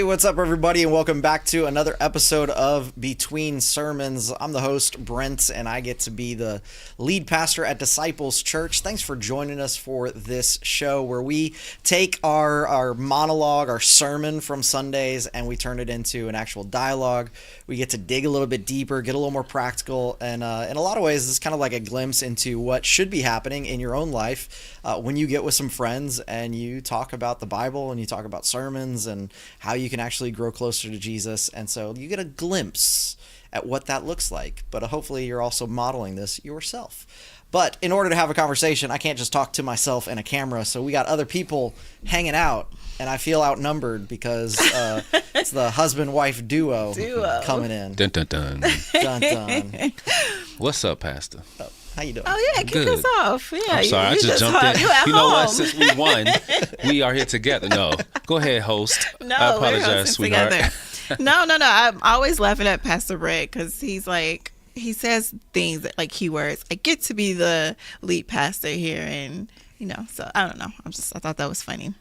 Hey, what's up, everybody, and welcome back to another episode of Between Sermons. I'm the host, Brent, and I get to be the lead pastor at Disciples Church. Thanks for joining us for this show where we take our monologue, our sermon from Sundays, and we turn it into an actual dialogue. We get to dig a little bit deeper, get a little more practical, and in a lot of ways, this is kind of like a glimpse into what should be happening in your own life when you get with some friends and you talk about the Bible and you talk about sermons and how you can actually grow closer to Jesus. And so you get a glimpse at what that looks like. But hopefully you're also modeling this yourself. But in order to have a conversation, I can't just talk to myself and a camera. So we got other people hanging out. And I feel outnumbered because it's the husband-wife duo coming in. Dun, dun, dun. Dun, dun. What's up, Pastor? How you doing? Oh, yeah, kick us off. Yeah, I'm sorry, I just jumped in. You know what? Since we won, we are here together. No, go ahead, host. No, I apologize, sweetheart. No. I'm always laughing at Pastor Brett because he's like, he says things that, like keywords. I get to be the lead pastor here, and so I don't know. I thought that was funny.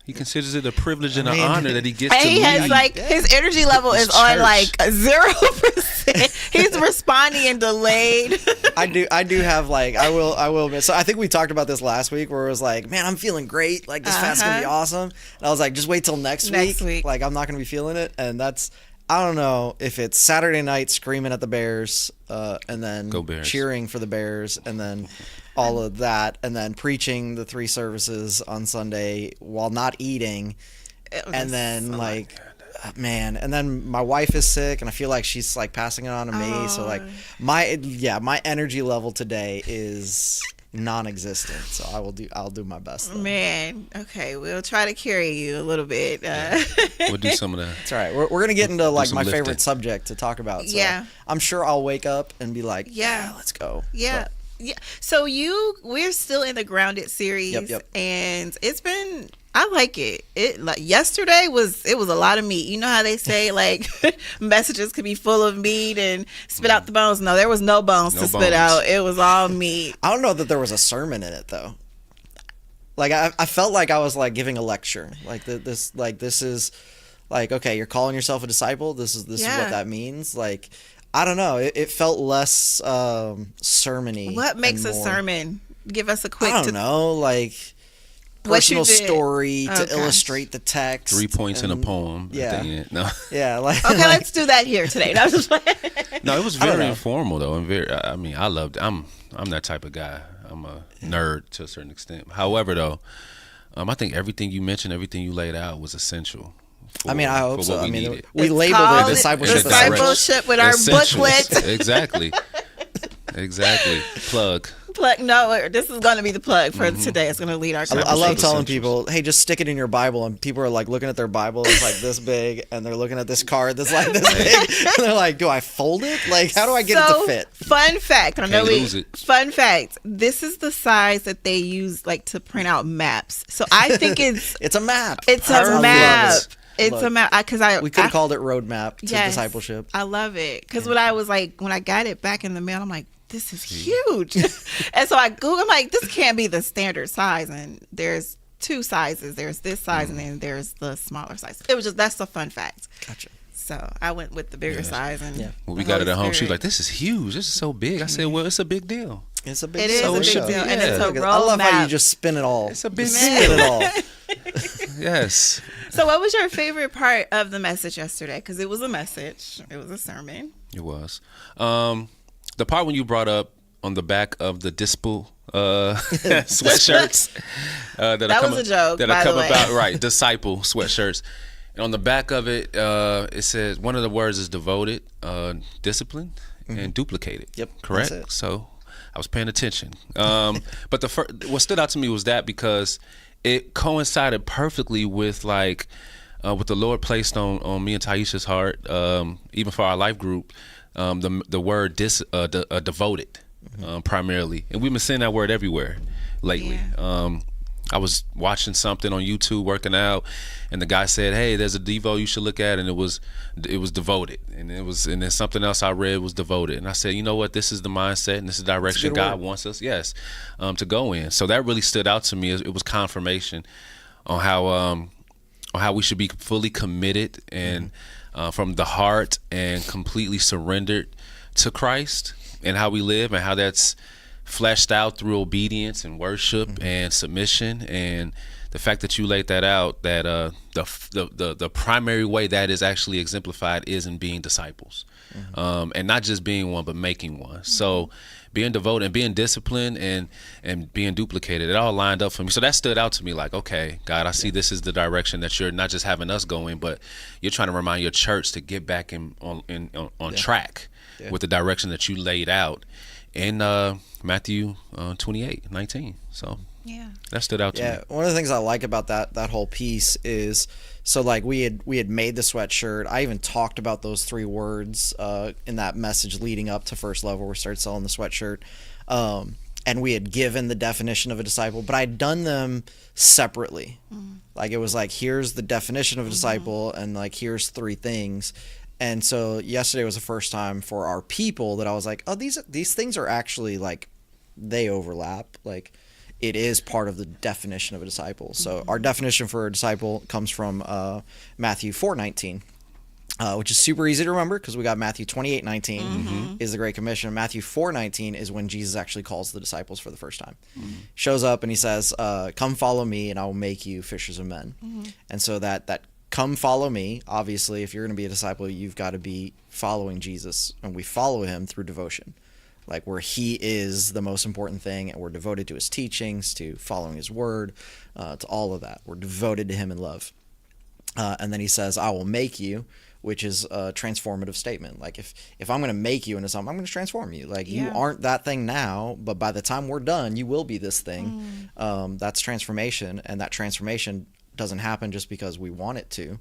He considers it a privilege and an honor that he gets and to he has his energy level is on like 0%. He's responding and delayed. I do have I will admit. So I think we talked about this last week where it was like, man, I'm feeling great. Like this fast's gonna be awesome. And I was like, just wait till next week. Like I'm not gonna be feeling it. And that's, I don't know if it's Saturday night screaming at the Bears, and then cheering for the Bears, and then all of that, and then preaching the 3 services on Sunday while not eating, and then man, and then my wife is sick, and I feel like she's like passing it on to me. So like my energy level today is non-existent. So I'll do my best though. Man, okay, we'll try to carry you a little bit. We'll do some of that. It's all right. We're gonna get into like my favorite subject to talk about. So yeah, I'm sure I'll wake up and be like, yeah, let's go. Yeah. But, yeah. So we're still in the Grounded series, and it's been, I like it. Yesterday was a lot of meat. You know how they say like messages could be full of meat and spit out the bones. No, there was no bones to spit out. It was all meat. I don't know that there was a sermon in it though. Like I felt like I was like giving a lecture. Like this is like, okay, you're calling yourself a disciple. This is what that means. Like, I don't know. It felt less sermon-y. What makes a sermon? Give us a quick. I don't know. Like personal story to illustrate the text. 3 points in a poem. Yeah. At the end. No. Yeah. Like, okay, let's do that here today. No, it was very informal though, and very. I mean, I loved it. I'm that type of guy. I'm a nerd to a certain extent. However, though, I think everything you mentioned, everything you laid out was essential. I hope so. We labeled it discipleship with our booklet. Exactly. Plug. No, this is going to be the plug for today. It's going to lead our conversation. I love telling people, hey, just stick it in your Bible. And people are like looking at their Bible. It's like this big. And they're looking at this card that's like this big. And they're like, do I fold it? Like, how do I get it to fit? Fun fact. Fun fact. This is the size that they use like to print out maps. So I think it's a map. It's a map. It's a map because we could have called it roadmap to discipleship. I love it because when I got it back in the mail, I'm like, this is huge. And so I Googled, I'm like, this can't be the standard size. And there's 2 sizes. There's this size and then there's the smaller size. It was just, that's a fun fact. Gotcha. So I went with the bigger size. And when we got it at home, she was like, this is huge. This is so big. I said, well, it's a big deal. It's a big deal. It is a big deal. And it's a roadmap. I love how you just spin it all. It's a big deal. Spin it all. Yes. So what was your favorite part of the message yesterday? Because it was a message. It was a sermon. It was. The part when you brought up on the back of the sweatshirts. That was a joke, by the way. About, right, disciple sweatshirts. And on the back of it, it says, one of the words is devoted, discipline, and duplicated. Yep. Correct? So I was paying attention. But what stood out to me was that because it coincided perfectly with what the Lord placed on me and Ti'heasha's heart, even for our life group, the word devoted, primarily. And we've been saying that word everywhere lately. Yeah. I was watching something on YouTube working out, and the guy said, hey, there's a Devo you should look at, and it was devoted. And then something else I read was devoted. And I said, you know what, this is the mindset and this is the direction God wants us, to go in. So that really stood out to me. It was confirmation on how we should be fully committed and from the heart and completely surrendered to Christ, and how we live, and how that's fleshed out through obedience and worship and submission. And the fact that you laid that out, that the primary way that is actually exemplified is in being disciples, and not just being one, but making one. So being devoted and being disciplined and being duplicated, it all lined up for me. So that stood out to me, like, okay, God, I see this is the direction that you're not just having us going, but you're trying to remind your church to get back on track with the direction that you laid out in Matthew 28:19. So that stood out to me. One of the things I like about that whole piece is, so like we had made the sweatshirt. I even talked about those 3 words in that message leading up to First Love, where we started selling the sweatshirt. And we had given the definition of a disciple, but I'd done them separately. Like it was like, here's the definition of a disciple, and like here's 3 things. And so yesterday was the first time for our people that I was like, oh, these things are actually like, they overlap. Like it is part of the definition of a disciple. So our definition for a disciple comes from Matthew 4:19, which is super easy to remember because we got Matthew 28:19 is the Great Commission. Matthew 4:19 is when Jesus actually calls the disciples for the first time. Shows up and he says, come follow me and I will make you fishers of men. And so that come follow me, obviously, if you're going to be a disciple, you've got to be following Jesus, and we follow him through devotion, like where he is the most important thing, and we're devoted to his teachings, to following his word, to all of that. We're devoted to him in love. And then he says, I will make you, which is a transformative statement. Like if I'm going to make you into something, I'm going to transform you. Like you aren't that thing now, but by the time we're done, you will be this thing. That's transformation, and that transformation doesn't happen just because we want it to.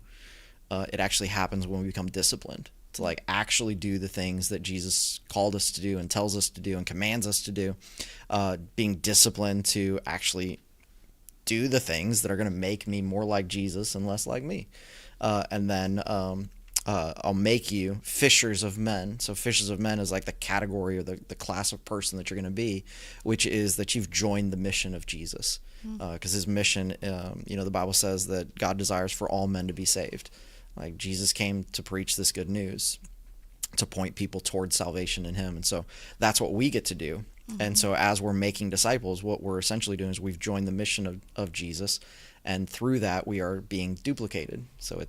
It actually happens when we become disciplined to like actually do the things that Jesus called us to do and tells us to do and commands us to do. Being disciplined to actually do the things that are going to make me more like Jesus and less like me. And then I'll make you fishers of men. So fishers of men is like the category or the class of person that you're going to be, which is that you've joined the mission of Jesus. Because his mission, the Bible says that God desires for all men to be saved. Like Jesus came to preach this good news, to point people towards salvation in him. And so that's what we get to do. And so as we're making disciples, what we're essentially doing is we've joined the mission of Jesus. And through that, we are being duplicated. So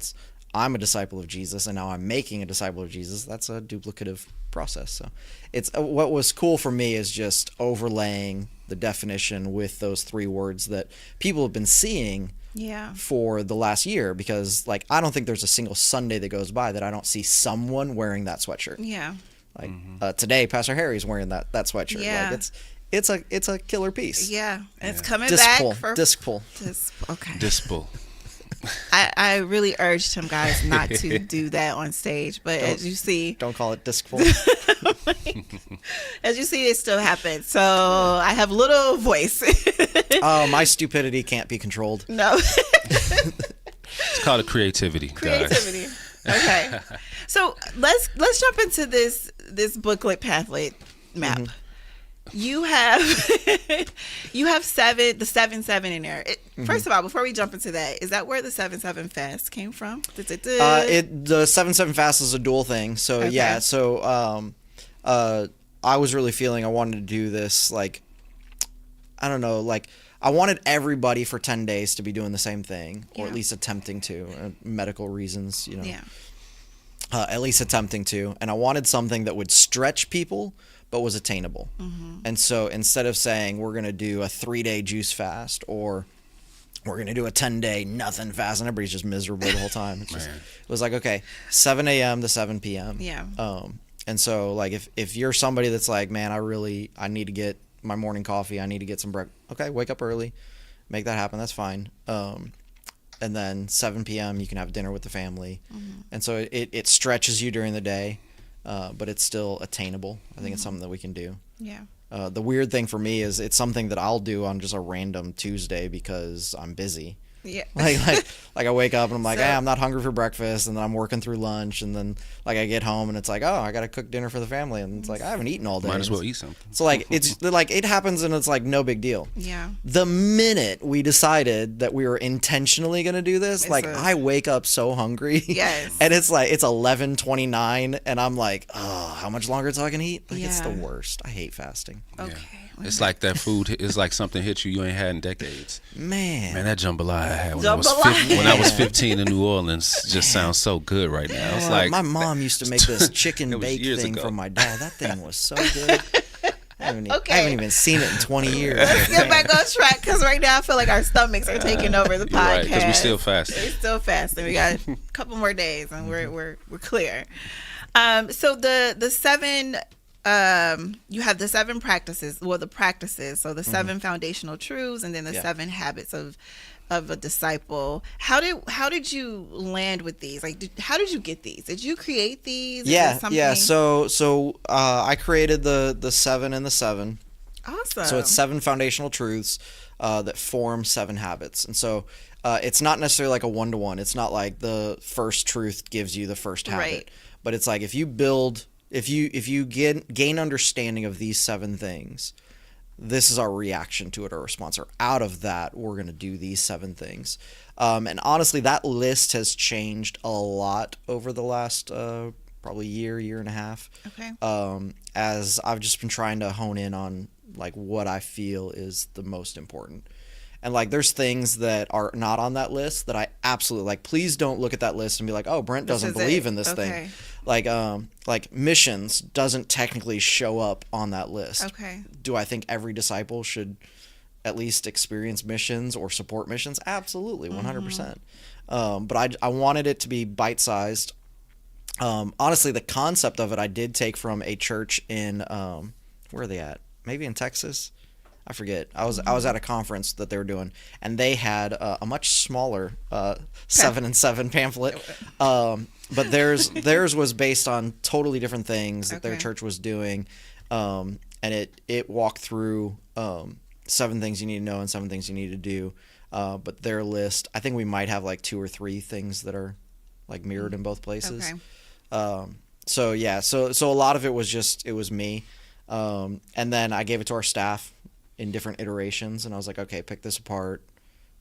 I'm a disciple of Jesus, and now I'm making a disciple of Jesus. That's a duplicative process. So it's what was cool for me is just overlaying the definition with those 3 words that people have been seeing for the last year, because like I don't think there's a single Sunday that goes by that I don't see someone wearing that sweatshirt. Like today, Pastor Harry's wearing that sweatshirt. Like it's a killer piece. It's coming disc back pull. for Disc pull. Okay. Disc pull. I really urged him, guys, not to do that on stage, but as you see, don't call it disc pull. As you see, it still happens. So I have little voice. Oh, my stupidity can't be controlled. No. It's called creativity. Creativity. Guys. Okay. So let's jump into this booklet pamphlet map. You have the 7-7 in there. First of all, before we jump into that, is that where the 7-7 fast came from? The 7-7 fast is a dual thing. So okay. So I was really feeling I wanted to do this, like, I don't know, like I wanted everybody for 10 days to be doing the same thing, or at least attempting to, medical reasons, at least attempting to. And I wanted something that would stretch people, but was attainable. And so instead of saying we're going to do a 3-day juice fast, or we're going to do a 10-day nothing fast, and everybody's just miserable the whole time. It was like, okay, 7 a.m. to 7 p.m. And so like if you're somebody that's like, man, I need to get my morning coffee, I need to get some breakfast. Okay, wake up early, make that happen. That's fine. And then 7 p.m. you can have dinner with the family. And so it stretches you during the day. But it's still attainable. I think it's something that we can do. The weird thing for me is it's something that I'll do on just a random Tuesday because I'm busy. Yeah. Like I wake up and I'm like, I'm not hungry for breakfast, and then I'm working through lunch, and then like I get home and it's like, I got to cook dinner for the family, and it's like I haven't eaten all day. Might as well eat something. So like it's like it happens and it's like no big deal. Yeah. The minute we decided that we were intentionally going to do this, I wake up so hungry. Yes. And it's like it's 11:29 and I'm like, how much longer till I can eat? Like it's the worst. I hate fasting. Okay. Yeah. It's like that food is like something hit you ain't had in decades. Man, that jambalaya I had when I was 15 in New Orleans just sounds so good right now. It's like my mom used to make this chicken bake thing from my dad. That thing was so good. I haven't even seen it in 20 years. Let's get back on track because right now I feel like our stomachs are taking over the podcast. Right, because we're still fasting. We're still fasting. We got a couple more days and we're clear. So the 7 you have the 7 practices. Well, the practices. So the 7 foundational truths, and then the 7 habits of a disciple. How did you land with these? Like, how did you get these? Did you create these? Yeah. So I created the 7 and the 7. Awesome. So it's 7 foundational truths that form 7 habits, and so it's not necessarily like a 1-to-1. It's not like the first truth gives you the first habit, right. But it's like if you gain understanding of these 7 things, this is our reaction to it or response. Or out of that, we're going to do these 7 things. And honestly, that list has changed a lot over the last probably year and a half. Okay. As I've just been trying to hone in on like what I feel is the most important. And like there's things that are not on that list that I absolutely like. Please don't look at that list and be like, oh, Brent doesn't believe in this thing. Like missions doesn't technically show up on that list. Okay. Do I think every disciple should at least experience missions or support missions? Absolutely, 100%. But I wanted it to be bite-sized. Honestly, the concept of it I did take from a church in where are they at? Maybe in Texas. I forget. I was at a conference that they were doing, and they had a much smaller 7 and 7 pamphlet. But theirs was based on totally different things that their church was doing, and it walked through 7 things you need to know and 7 things you need to do. But their list, I think we might have like 2 or 3 things that are like mirrored in both places. Okay. So a lot of it was me, and then I gave it to our staff in different iterations, and I was like, okay, pick this apart,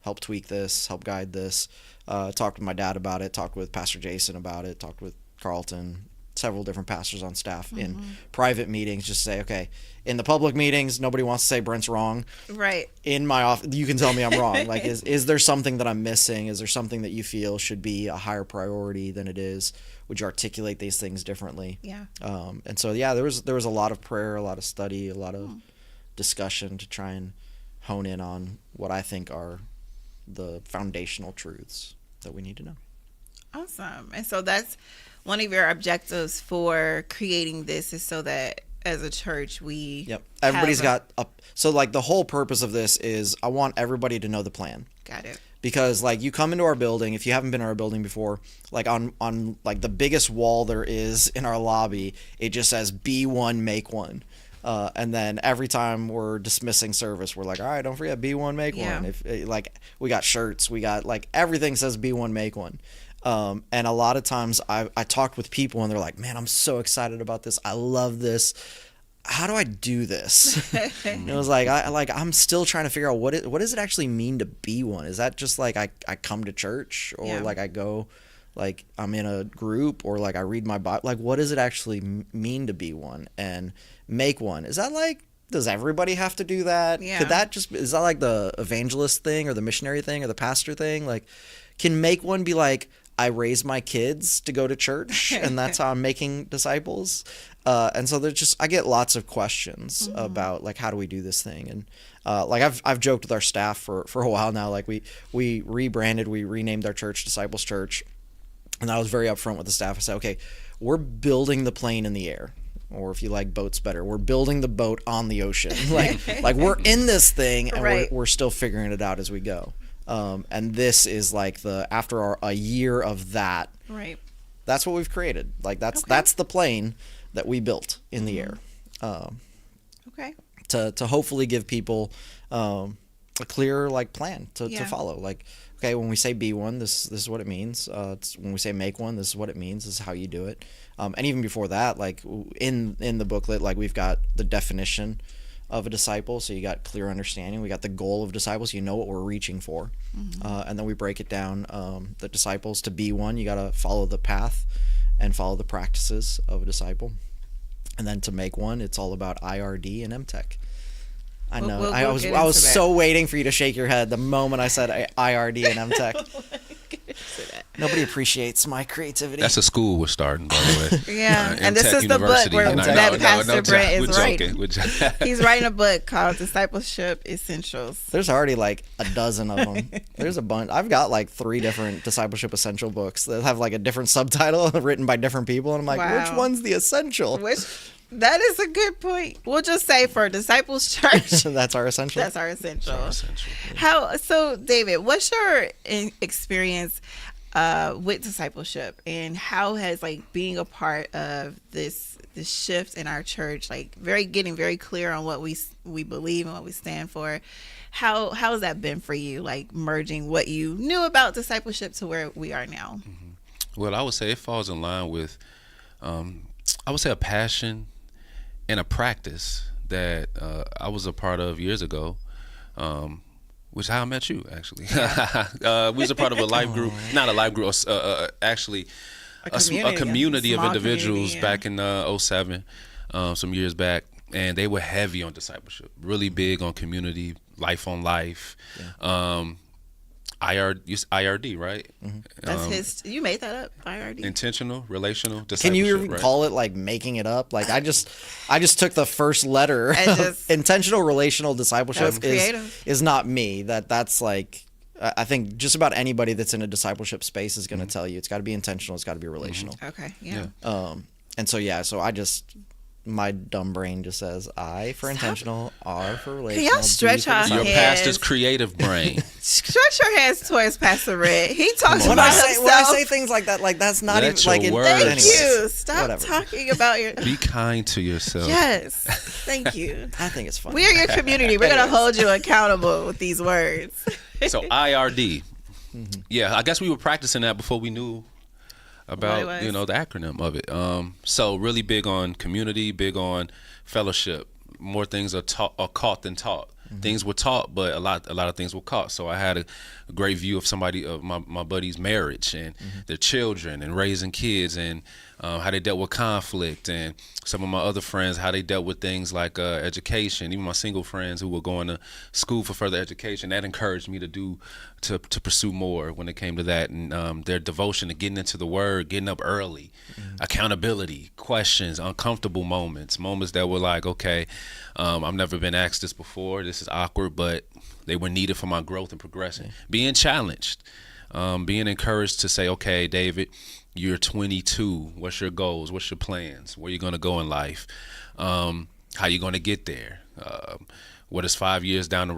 help tweak this, help guide this. Talked with my dad about it, talked with Pastor Jason about it, talked with Carlton, several different pastors on staff in private meetings, just say, okay, in the public meetings, nobody wants to say Brent's wrong. Right. In my office, you can tell me I'm wrong. Like, is there something that I'm missing? Is there something that you feel should be a higher priority than it is? Would you articulate these things differently? Yeah. And so, there was a lot of prayer, a lot of study, a lot of discussion to try and hone in on what I think are the foundational truths that we need to know. Awesome. And so that's one of your objectives for creating this, is so that as a church everybody's got so like the whole purpose of this is I want everybody to know the plan. Got it. Because like you come into our building, if you haven't been in our building before, like on like the biggest wall there is in our lobby, it just says be one, make one. And then every time we're dismissing service, we're like, all right, don't forget, be one, make one. If like we got shirts, we got like everything says be one, make one. And a lot of times I talked with people and they're like, man, I'm so excited about this. I love this. How do I do this? And it was like, I'm still trying to figure out what does it actually mean to be one? Is that just like I come to church, or like I go, like I'm in a group, or like I read my Bible? Like, what does it actually mean to be one and make one? Is that like, does everybody have to do that? Yeah. Is that like the evangelist thing or the missionary thing or the pastor thing? Like, can make one be like, I raise my kids to go to church and that's how I'm making disciples? And so I get lots of questions about like, how do we do this thing? And like I've joked with our staff for a while now, like we rebranded, we renamed our church Disciples Church. And I was very upfront with the staff. I said, okay, we're building the plane in the air. Or if you like boats better, we're building the boat on the ocean. like we're in this thing and we're still figuring it out as we go. And this is like after a year of that, right? That's what we've created. Like that's the plane that we built in the air. Okay. To hopefully give people, clear like plan to follow. Like, okay, when we say be one, this is what it means. When we say make one, this is what it means. This is how you do it. And even before that, like in the booklet, like we've got the definition of a disciple, so you got clear understanding. We got the goal of disciples, you know what we're reaching for. And then we break it down, the disciples. To be one, you got to follow the path and follow the practices of a disciple. And then to make one, it's all about IRD and MTech. I know. I was so waiting for you to shake your head the moment I said IRD and MTech. Nobody appreciates my creativity. That's a school we're starting, by the way. Yeah, and this is the book where that Pastor Brent is writing. He's writing a book called Discipleship Essentials. There's already like a dozen of them. There's a bunch. I've got like 3 different Discipleship Essential books that have like a different subtitle written by different people, and I'm like, which one's the essential? That is a good point. We'll just say for Disciples Church, that's our essential. That's our essential. Yeah. So David, what's your experience with discipleship, and how has like being a part of this shift in our church, like getting very clear on what we believe and what we stand for? How has that been for you, like merging what you knew about discipleship to where we are now? Well, I would say it falls in line with, I would say, a passion and a practice that I was a part of years ago, which is how I met you, actually. Yeah. We was a part of a life group, not a life group, actually a community of individuals back in 2007, some years back, and they were heavy on discipleship, really big on community, life on life. Yeah. IRD, right? That's you made that up, IRD. Intentional, relational, discipleship. Can you even call it like making it up? Like I just took the first letter. Intentional, relational, discipleship is not me. That's like, I think just about anybody that's in a discipleship space is going to tell you it's got to be intentional, it's got to be relational. Okay, yeah. And so I just, my dumb brain just says I for intentional, R for relational. Can y'all stretch our hands? Your pastor's creative brain. Stretch your hands towards Pastor Red. He talks about himself. When I say things like that, like that's not even like. Thank you. Stop talking about your. Be kind to yourself. Yes. Thank you. I think it's funny. We are your community. We're gonna hold you accountable with these words. So IRD. Yeah, I guess we were practicing that before we knew about the acronym of it. So really big on community, big on fellowship. More things are caught than taught. Things were taught, but a lot of things were caught. So I had a great view of my buddy's marriage and their children and raising kids and how they dealt with conflict, and some of my other friends, how they dealt with things like education. Even my single friends who were going to school for further education, that encouraged me to pursue more when it came to that. And their devotion to getting into the Word, getting up early, accountability, questions, uncomfortable moments that were like, okay, I've never been asked this before. This is awkward, but they were needed for my growth and progression. Being challenged, being encouraged to say, okay, David, you're 22. What's your goals? What's your plans? Where you going to go in life? How you going to get there? What does 5 years down the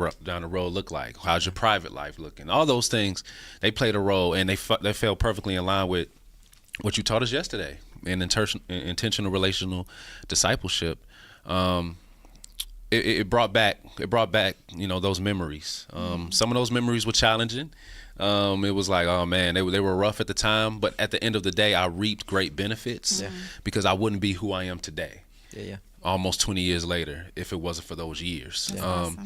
road look like? How's your private life looking? All those things, they played a role, and they fell perfectly in line with what you taught us yesterday in intentional relational discipleship. It brought back those memories. Some of those memories were challenging. It was like, oh man, they were rough at the time, but at the end of the day, I reaped great benefits because I wouldn't be who I am today. Almost 20 years later, if it wasn't for those years. Awesome.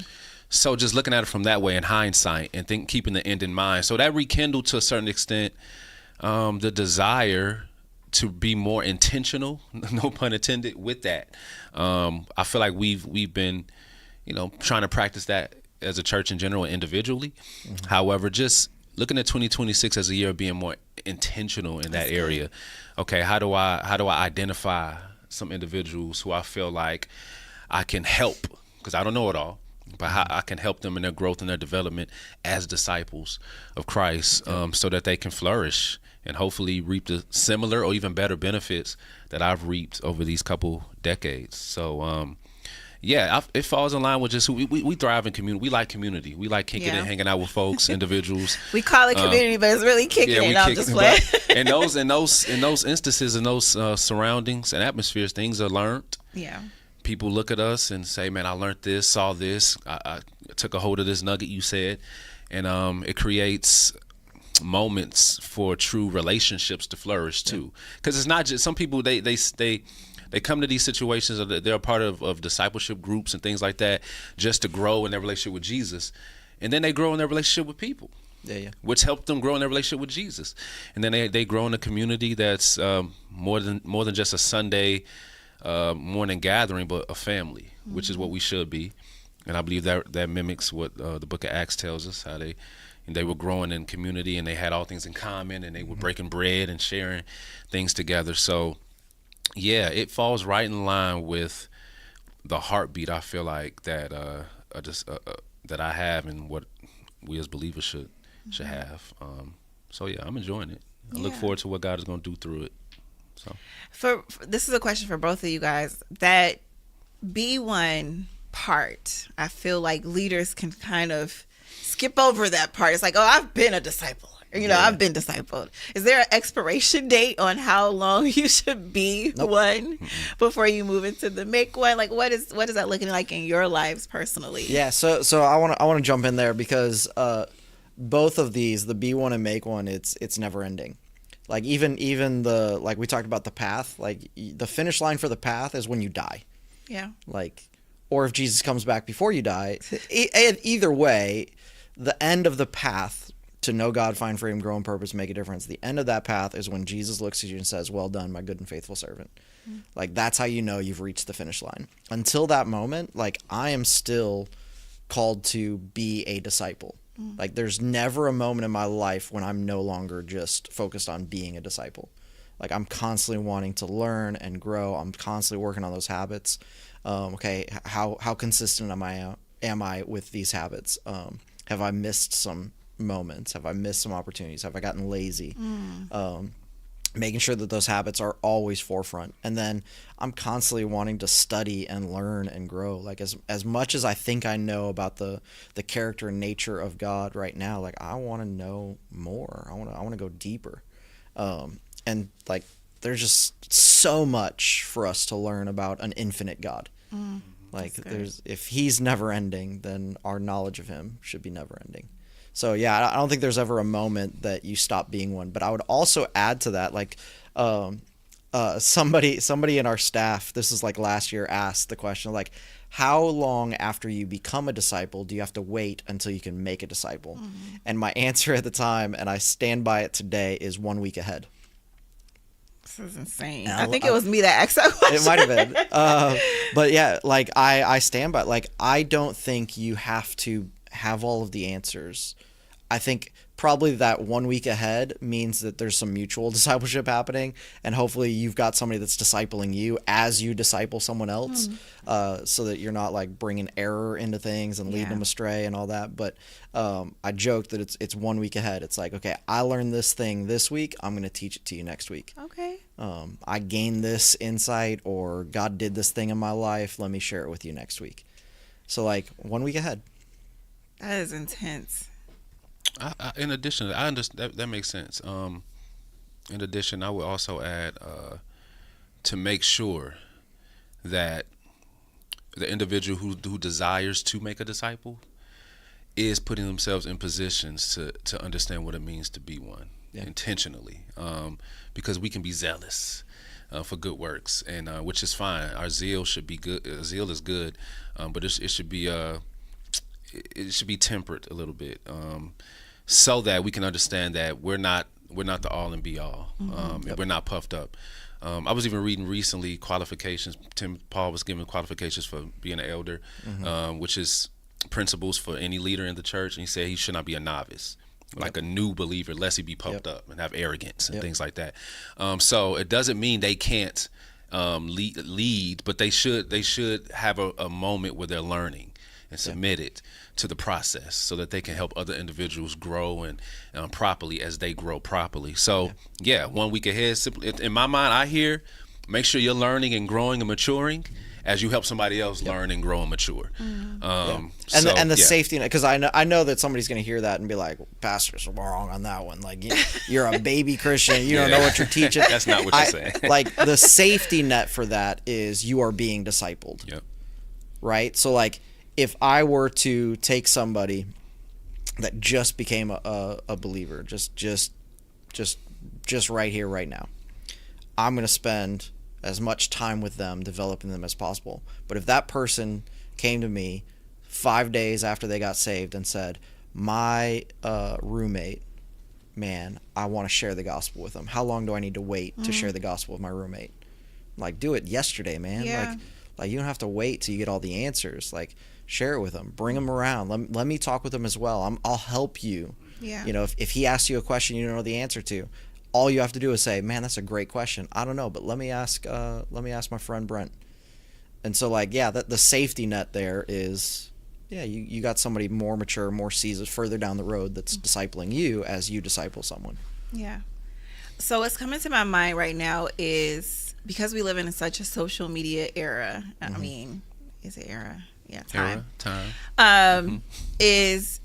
So just looking at it from that way in hindsight and keeping the end in mind. So that rekindled to a certain extent the desire to be more intentional, no pun intended, with that. I feel like we've been, trying to practice that as a church in general and individually. However, just looking at 2026 as a year of being more intentional in that area. Okay, how do I identify some individuals who I feel like I can help, because I don't know it all, but how I can help them in their growth and their development as disciples of Christ, so that they can flourish and hopefully reap the similar or even better benefits that I've reaped over these couple decades. So it falls in line with just who we thrive in community. We like community. We like kicking and hanging out with folks, individuals. We call it community, but it's really kicking it. I'm just playing. In those instances, in those surroundings and atmospheres, things are learned. Yeah. people look at us and say, man, I learned this, saw this, I took a hold of this nugget you said, and it creates moments for true relationships to flourish too. Because it's not just, some people, they come to these situations, or they're a part of discipleship groups and things like that just to grow in their relationship with Jesus. And then they grow in their relationship with people, which helped them grow in their relationship with Jesus. And then they grow in a community that's more than just a Sunday morning gathering, but a family, which is what we should be. And I believe that mimics what the book of Acts tells us, how they were growing in community, and they had all things in common, and they were breaking bread and sharing things together. So yeah, it falls right in line with the heartbeat, I feel like, that that I have, and what we as believers should have. So yeah, I'm enjoying it. I look forward to what God is going to do through it. So for this is a question for both of you guys. That B1 part, I feel like leaders can kind of skip over that part. It's like, oh, I've been a disciple. I've been discipled. Is there an expiration date on how long you should be one before you move into the make one? Like, what is that looking like in your lives personally? Yeah, so I want to jump in there because both of these, the B1 and make one, it's never ending. Like even the, like we talked about the path, like the finish line for the path is when you die. Yeah. Like, or if Jesus comes back before you die, either way, the end of the path to know God, find freedom, grow in purpose, make a difference. The end of that path is when Jesus looks at you and says, well done, my good and faithful servant. Like, that's how you know you've reached the finish line. Until that moment, like, I am still called to be a disciple. Like, there's never a moment in my life when I'm no longer just focused on being a disciple. Like, I'm constantly wanting to learn and grow. I'm constantly working on those habits. Okay, how consistent am I with these habits? Have I missed some moments? Have I missed some opportunities? Have I gotten lazy? Making sure that those habits are always forefront. And then I'm constantly wanting to study and learn and grow. Like, as much as I think I know about the character and nature of God right now, like, I want to know more. I want to go deeper. And like, there's just so much for us to learn about an infinite God. Like, if he's never ending, then our knowledge of him should be never ending. So yeah, I don't think there's ever a moment that you stop being one. But I would also add to that, like, somebody in our staff, this is like last year, asked the question, like, how long after you become a disciple do you have to wait until you can make a disciple? And my answer at the time, and I stand by it today, is 1 week ahead. This is insane. I think it was me that asked that question. It might have been. But yeah, like, I stand by it. Like, I don't think you have to have all of the answers. I think probably that 1 week ahead means that there's some mutual discipleship happening, and hopefully you've got somebody that's discipling you as you disciple someone else, so that you're not like bringing error into things and leading them astray and all that. But I joked that it's 1 week ahead. It's like, okay, I learned this thing this week, I'm going to teach it to you next week. Okay. I gained this insight, or God did this thing in my life, let me share it with you next week. So like 1 week ahead. That is intense. In addition, I understand that makes sense. In addition, I would also add to make sure that the individual who desires to make a disciple is putting themselves in positions to understand what it means to be one intentionally, because we can be zealous for good works, and which is fine. Our zeal should be good. Zeal is good, but it should be tempered a little bit, so that we can understand that we're not the all and be all. And we're not puffed up. I was even reading recently qualifications. Paul was giving qualifications for being an elder, which is principles for any leader in the church. And he said he should not be a novice, like a new believer, lest he be puffed up and have arrogance and things like that. So it doesn't mean they can't lead, but they should have a moment where they're learning and submitted to the process, so that they can help other individuals grow and properly as they grow properly. So 1 week ahead, in my mind, I hear, make sure you're learning and growing and maturing, as you help somebody else learn and grow and mature. And the safety net, because I know that somebody's going to hear that and be like, pastor's wrong on that one. Like, you're a baby Christian, you don't know what you're teaching. That's not what you're saying. Like, the safety net for that is you are being discipled. Yep. Right? So, like, if I were to take somebody that just became a believer, just right here, right now, I'm going to spend as much time with them, developing them as possible. But if that person came to me 5 days after they got saved and said, my roommate, man, I want to share the gospel with them. How long do I need to wait to share the gospel with my roommate? Like, do it yesterday, man. Yeah. Like you don't have to wait till you get all the answers. Like, share it with them. Bring them around. Let me talk with them as well. I'll help you. Yeah. You know, if he asks you a question you don't know the answer to, all you have to do is say, man, that's a great question. I don't know, but let me ask my friend Brent. And so, like, yeah, the safety net there is, yeah, you got somebody more mature, more seasoned, further down the road that's discipling you as you disciple someone. Yeah. So what's coming to my mind right now is, because we live in such a social media era, I mean, is it era? Yeah, time. Is,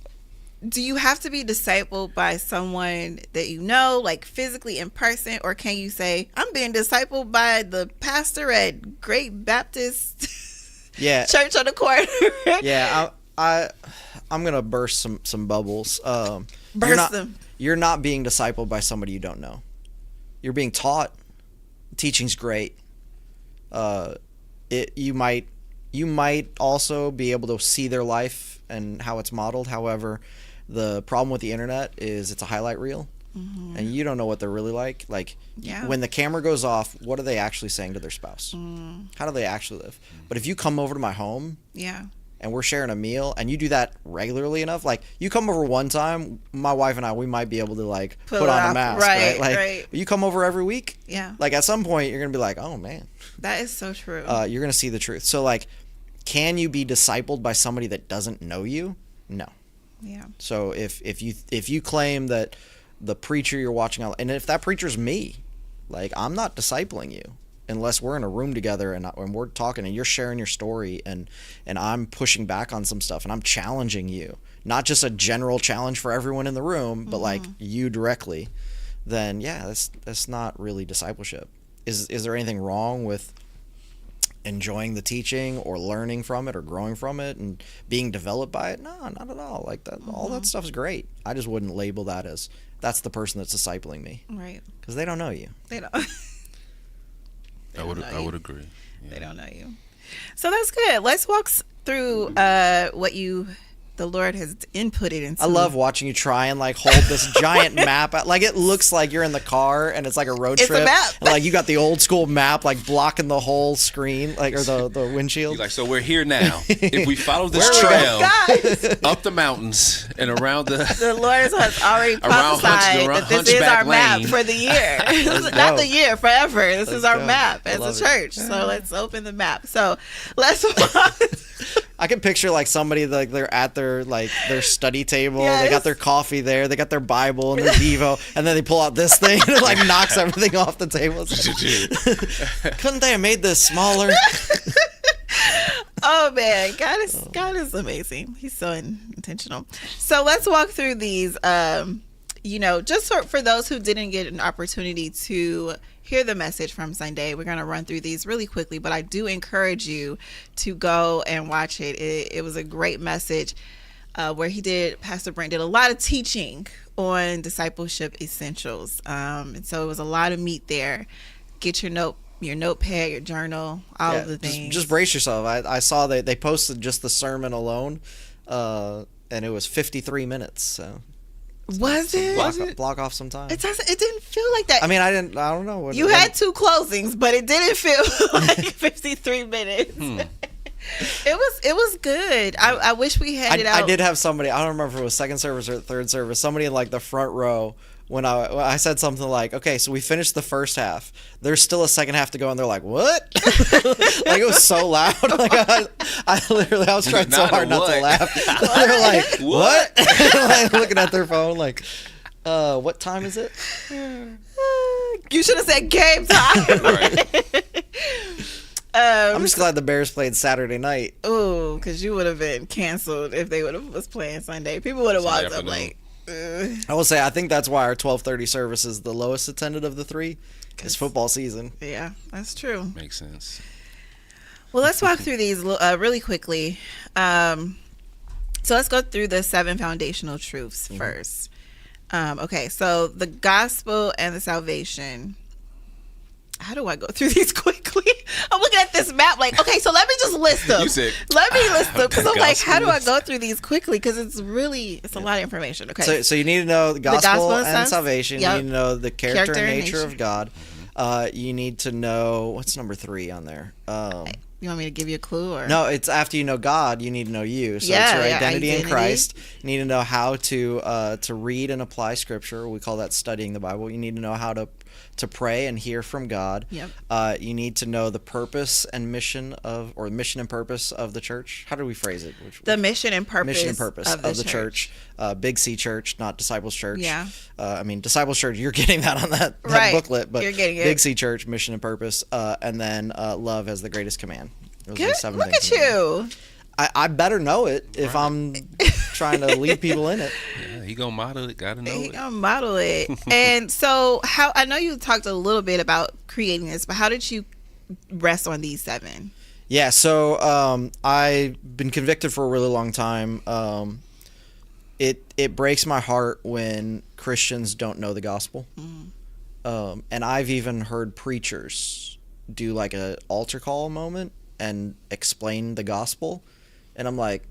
do you have to be discipled by someone that you know, like physically in person, or can you say, I'm being discipled by the pastor at Great Baptist Church on the corner? Yeah, I'm gonna burst some bubbles. Burst them. You're not being discipled by somebody you don't know. You're being taught. Teaching's great. You might also be able to see their life and how it's modeled. However, the problem with the internet is it's a highlight reel, and you don't know what they're really like. Like, when the camera goes off, what are they actually saying to their spouse? How do they actually live? But if you come over to my home, and we're sharing a meal, and you do that regularly enough, like, you come over one time, my wife and I, we might be able to, like, put on a mask, right? Like, but you come over every week, like, at some point you're gonna be like, oh man, that is so true. You're gonna see the truth. So, like, can you be discipled by somebody that doesn't know you? No. Yeah. So if you claim that the preacher you're watching, and if that preacher's me, like, I'm not discipling you unless we're in a room together and we're talking and you're sharing your story and I'm pushing back on some stuff and I'm challenging you, not just a general challenge for everyone in the room, but like you directly, then yeah, that's not really discipleship. Is there anything wrong with enjoying the teaching or learning from it or growing from it and being developed by it? No, not at all. Like, that, all that stuff's great. I just wouldn't label that as that's the person that's discipling me, right? Because they don't know you. They don't. I would agree. Yeah. They don't know you. So that's good. Let's walk through what the Lord has inputted into. I love watching you try and, like, hold this giant map. Like, it looks like you're in the car and it's like a road trip. It's a map. And, like, you got the old school map, like, blocking the whole screen, like, or the windshield. You're like, so we're here now. If we follow this trail up the mountains and around the Lord has already prophesied that this is our map for the year. Not the year, forever. This is our map as a church. So let's open the map. So let's walk. I can picture, like, somebody, like, they're at their study table. Yes. They got their coffee there. They got their Bible and their Devo, and then they pull out this thing and it, like, knocks everything off the table. Couldn't they have made this smaller? Oh man, God is amazing. He's so intentional. So let's walk through these. Just for those who didn't get an opportunity to hear the message from Sunday, we're going to run through these really quickly, but I do encourage you to go and watch it. It was a great message where Pastor Brent did a lot of teaching on Discipleship Essentials. And so it was a lot of meat there. Get your notepad, your journal, all of the things. Just brace yourself. I saw they posted just the sermon alone, and it was 53 minutes. So. Was it? Block off some time. It didn't feel like that. I mean, I don't know. You had 2 closings, but it didn't feel like 53 minutes. It was good. I wish we had it out. I did have somebody, I don't remember if it was second service or third service, somebody in, like, the front row when I said something like, okay, so we finished the first half. There's still a second half to go, and they're like, what? Like, it was so loud. Like, I was trying so hard not to laugh. They're like, what? Like, looking at their phone, like, what time is it? You should have said game time. I'm just glad the Bears played Saturday night. Oh, because you would have been canceled if they was playing Sunday. People would have walked up like. I will say, I think that's why our 12:30 service is the lowest attended of the three. It's football season. Yeah, that's true. Makes sense. Well, let's walk through these really quickly. So let's go through the 7 foundational truths first. Okay, so the gospel and the salvation. How do I go through these quickly? I'm looking at this map like, okay, so let me just list them. Let me list them because I'm like, how do I go through these quickly? Because it's a lot of information. Okay. So you need to know the gospel and salvation. Yep. You need to know the character and nature of God. You need to know, what's number 3 on there? You want me to give you a clue? Or no, it's after you know God, you need to know you. So it's your identity in Christ. You need to know how to read and apply Scripture. We call that studying the Bible. You need to know how to pray and hear from God. Yep. You need to know the purpose and mission and purpose of the church. How do we phrase it? The mission and purpose. Mission and purpose of the church. Big C Church, not Disciples Church. Yeah. I mean, Disciples Church, you're getting that on that booklet, but you're getting it. Big C Church, mission and purpose, and then love as the greatest command. Those Good. Look at you. I better know it if I'm trying to lead people in it. Yeah, he gonna model it. Gotta know it. He gonna model it. And so, I know you talked a little bit about creating this, but how did you rest on these 7? Yeah, so I've been convicted for a really long time. It breaks my heart when Christians don't know the gospel. And I've even heard preachers do like a altar call moment and explain the gospel, and I'm like,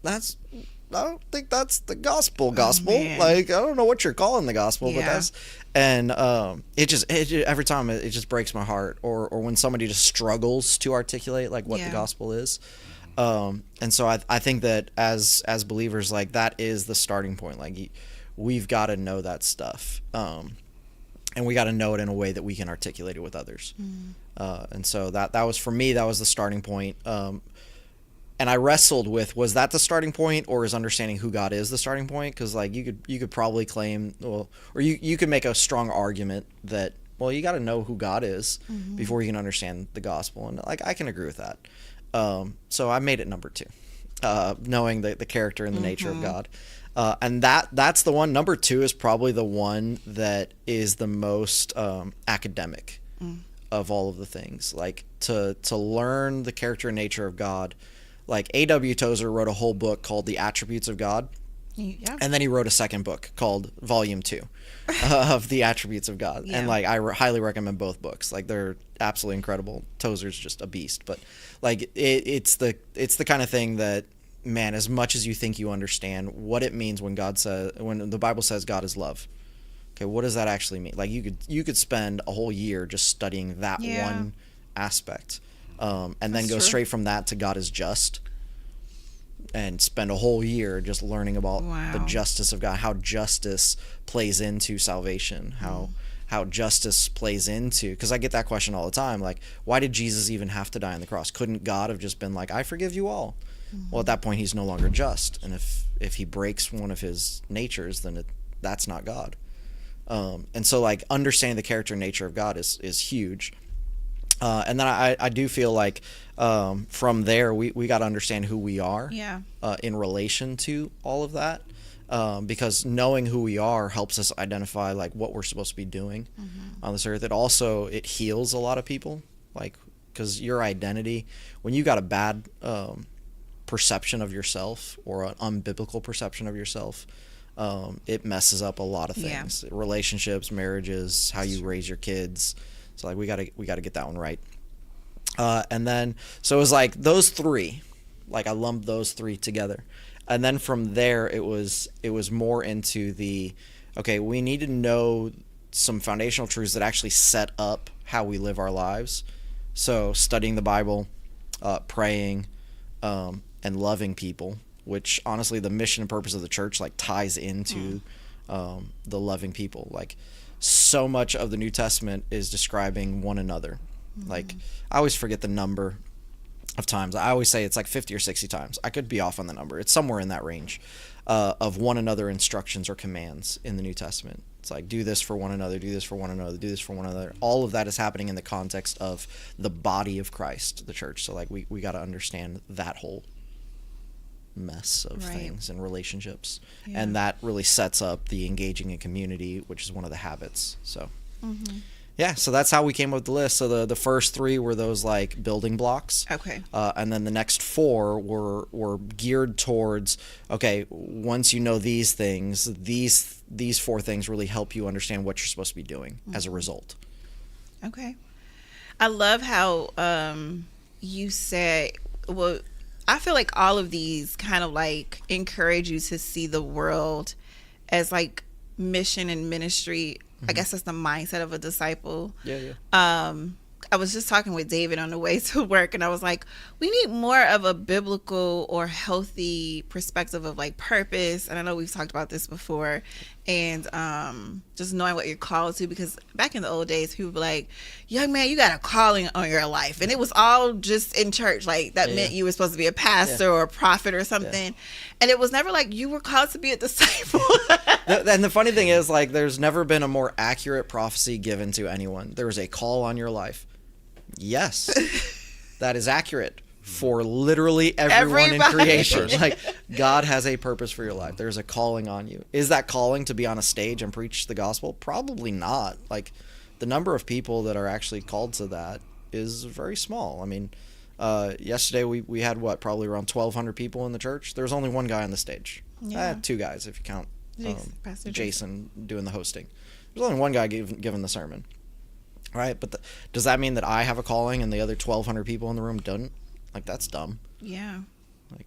I don't think that's the gospel. Like, I don't know what you're calling the gospel, but that's, and it just every time it just breaks my heart. Or when somebody just struggles to articulate like what the gospel is. And so I think that as believers, like, that is the starting point. Like, we've got to know that stuff. And we got to know it in a way that we can articulate it with others. And so that was, for me, that was the starting point. And I wrestled with, was that the starting point, or is understanding who God is the starting point? Because like you could probably claim, or you could make a strong argument that, well, you got to know who God is before you can understand the gospel. And like, I can agree with that. So I made it number 2, knowing the character and the nature of God. And that's the one. Number 2 is probably the one that is the most academic of all of the things. Like, to learn the character and nature of God. Like, A.W. Tozer wrote a whole book called The Attributes of God. Yeah. And then he wrote a second book called Volume 2 of The Attributes of God. Yeah. And like, I highly recommend both books. Like, they're absolutely incredible. Tozer's just a beast. But like, it's the kind of thing that, man, as much as you think you understand what it means when the Bible says God is love. Okay, what does that actually mean? Like, you could spend a whole year just studying that one aspect. And then go straight from that to God is just, and spend a whole year just learning about the justice of God, how justice plays into salvation, how justice plays into, because I get that question all the time, like, why did Jesus even have to die on the cross? Couldn't God have just been like, I forgive you all? Well, at that point, he's no longer just, and if he breaks one of his natures, then that's not God. And so, like, understanding the character and nature of God is huge. And then I do feel like from there we got to understand who we are in relation to all of that, because knowing who we are helps us identify like what we're supposed to be doing on this earth. It heals a lot of people, like, because your identity, when you got a bad perception of yourself or an unbiblical perception of yourself, it messes up a lot of things, relationships, marriages, how you raise your kids. So like, we gotta get that one right. And then, so it was like those 3, like, I lumped those 3 together. And then from there, it was more into okay, we need to know some foundational truths that actually set up how we live our lives. So studying the Bible, praying, and loving people, which honestly, the mission and purpose of the church like ties into the loving people. Like, so much of the New Testament is describing one another. Like, I always forget the number of times. I always say it's like 50 or 60 times. I could be off on the number. It's somewhere in that range. of one another instructions or commands in the New Testament. It's like, do this for one another, do this for one another, do this for one another. All of that is happening in the context of the body of Christ, the church. So like we got to understand that whole mess of things and relationships. Yeah. And that really sets up the engaging in community, which is one of the habits. So yeah, so that's how we came up with the list. So the first 3 were those like building blocks. Okay. And then the next 4 were geared towards, okay, once you know these things, these 4 things really help you understand what you're supposed to be doing as a result. Okay. I love how you said, well, I feel like all of these kind of like encourage you to see the world as like mission and ministry. I guess that's the mindset of a disciple. Yeah. I was just talking with David on the way to work, and I was like, we need more of a biblical or healthy perspective of like purpose. And I know we've talked about this before, and just knowing what you're called to, because back in the old days, people were like, young man, you got a calling on your life. And it was all just in church. Like that meant you were supposed to be a pastor or a prophet or something. And it was never like you were called to be a disciple. And the funny thing is, like, there's never been a more accurate prophecy given to anyone. There is a call on your life. Yes, that is accurate for literally everyone in creation. Like, God has a purpose for your life. There's a calling on you. Is that calling to be on a stage and preach the gospel? Probably not. Like, the number of people that are actually called to that is very small. I mean, yesterday we had probably around 1,200 people in the church. There was only one guy on the stage. 2 guys if you count Jason doing the hosting. There's only one guy giving the sermon. Right, but does that mean that I have a calling and the other 1,200 people in the room don't? Like, that's dumb. Yeah. Like,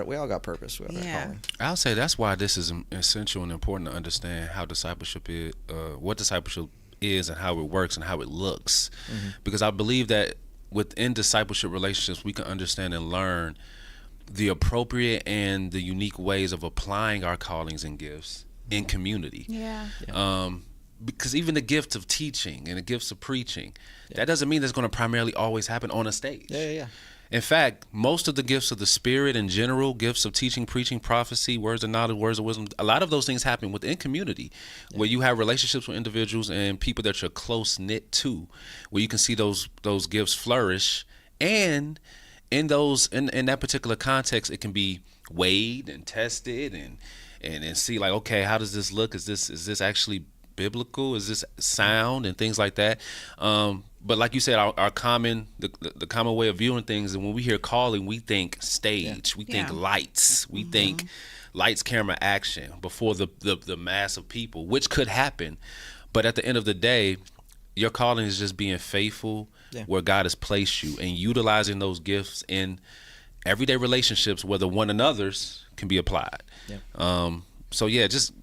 we all got purpose. We all got calling. I'll say that's why this is essential and important to understand how discipleship is, what discipleship is, and how it works and how it looks. Because I believe that within discipleship relationships, we can understand and learn the appropriate and the unique ways of applying our callings and gifts in community. Because even the gift of teaching and the gifts of preaching, that doesn't mean that's going to primarily always happen on a stage. In fact, most of the gifts of the Spirit in general, gifts of teaching, preaching, prophecy, words of knowledge, words of wisdom, a lot of those things happen within community, where you have relationships with individuals and people that you're close-knit to, where you can see those gifts flourish. And in that particular context, it can be weighed and tested and see, like, okay, how does this look? Is this actually biblical? Is this sound? And things like that. But like you said, our common the common way of viewing things, and when we hear calling, we think stage, we think lights, we think lights, camera, action before the mass of people, which could happen. But at the end of the day, your calling is just being faithful where God has placed you and utilizing those gifts in everyday relationships, whether one another's can be applied. So just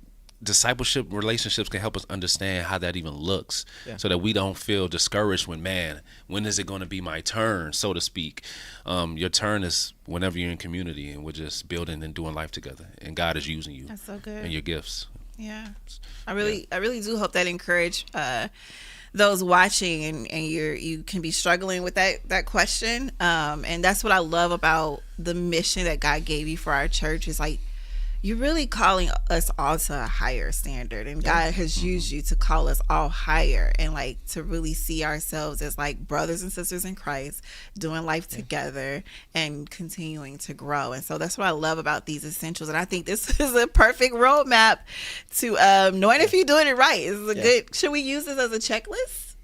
discipleship relationships can help us understand how that even looks, so that we don't feel discouraged when is it going to be my turn, so to speak. Your turn is whenever you're in community and we're just building and doing life together, and God is using you. That's so good. And your gifts. I really do hope that encourage those watching, and you can be struggling with that question, and that's what I love about the mission that God gave you for our church, is like, you're really calling us all to a higher standard, and God has used you to call us all higher, and like to really see ourselves as like brothers and sisters in Christ, doing life together and continuing to grow. And so that's what I love about these essentials, and I think this is a perfect roadmap to knowing if you're doing it right. This is a good. Should we use this as a checklist?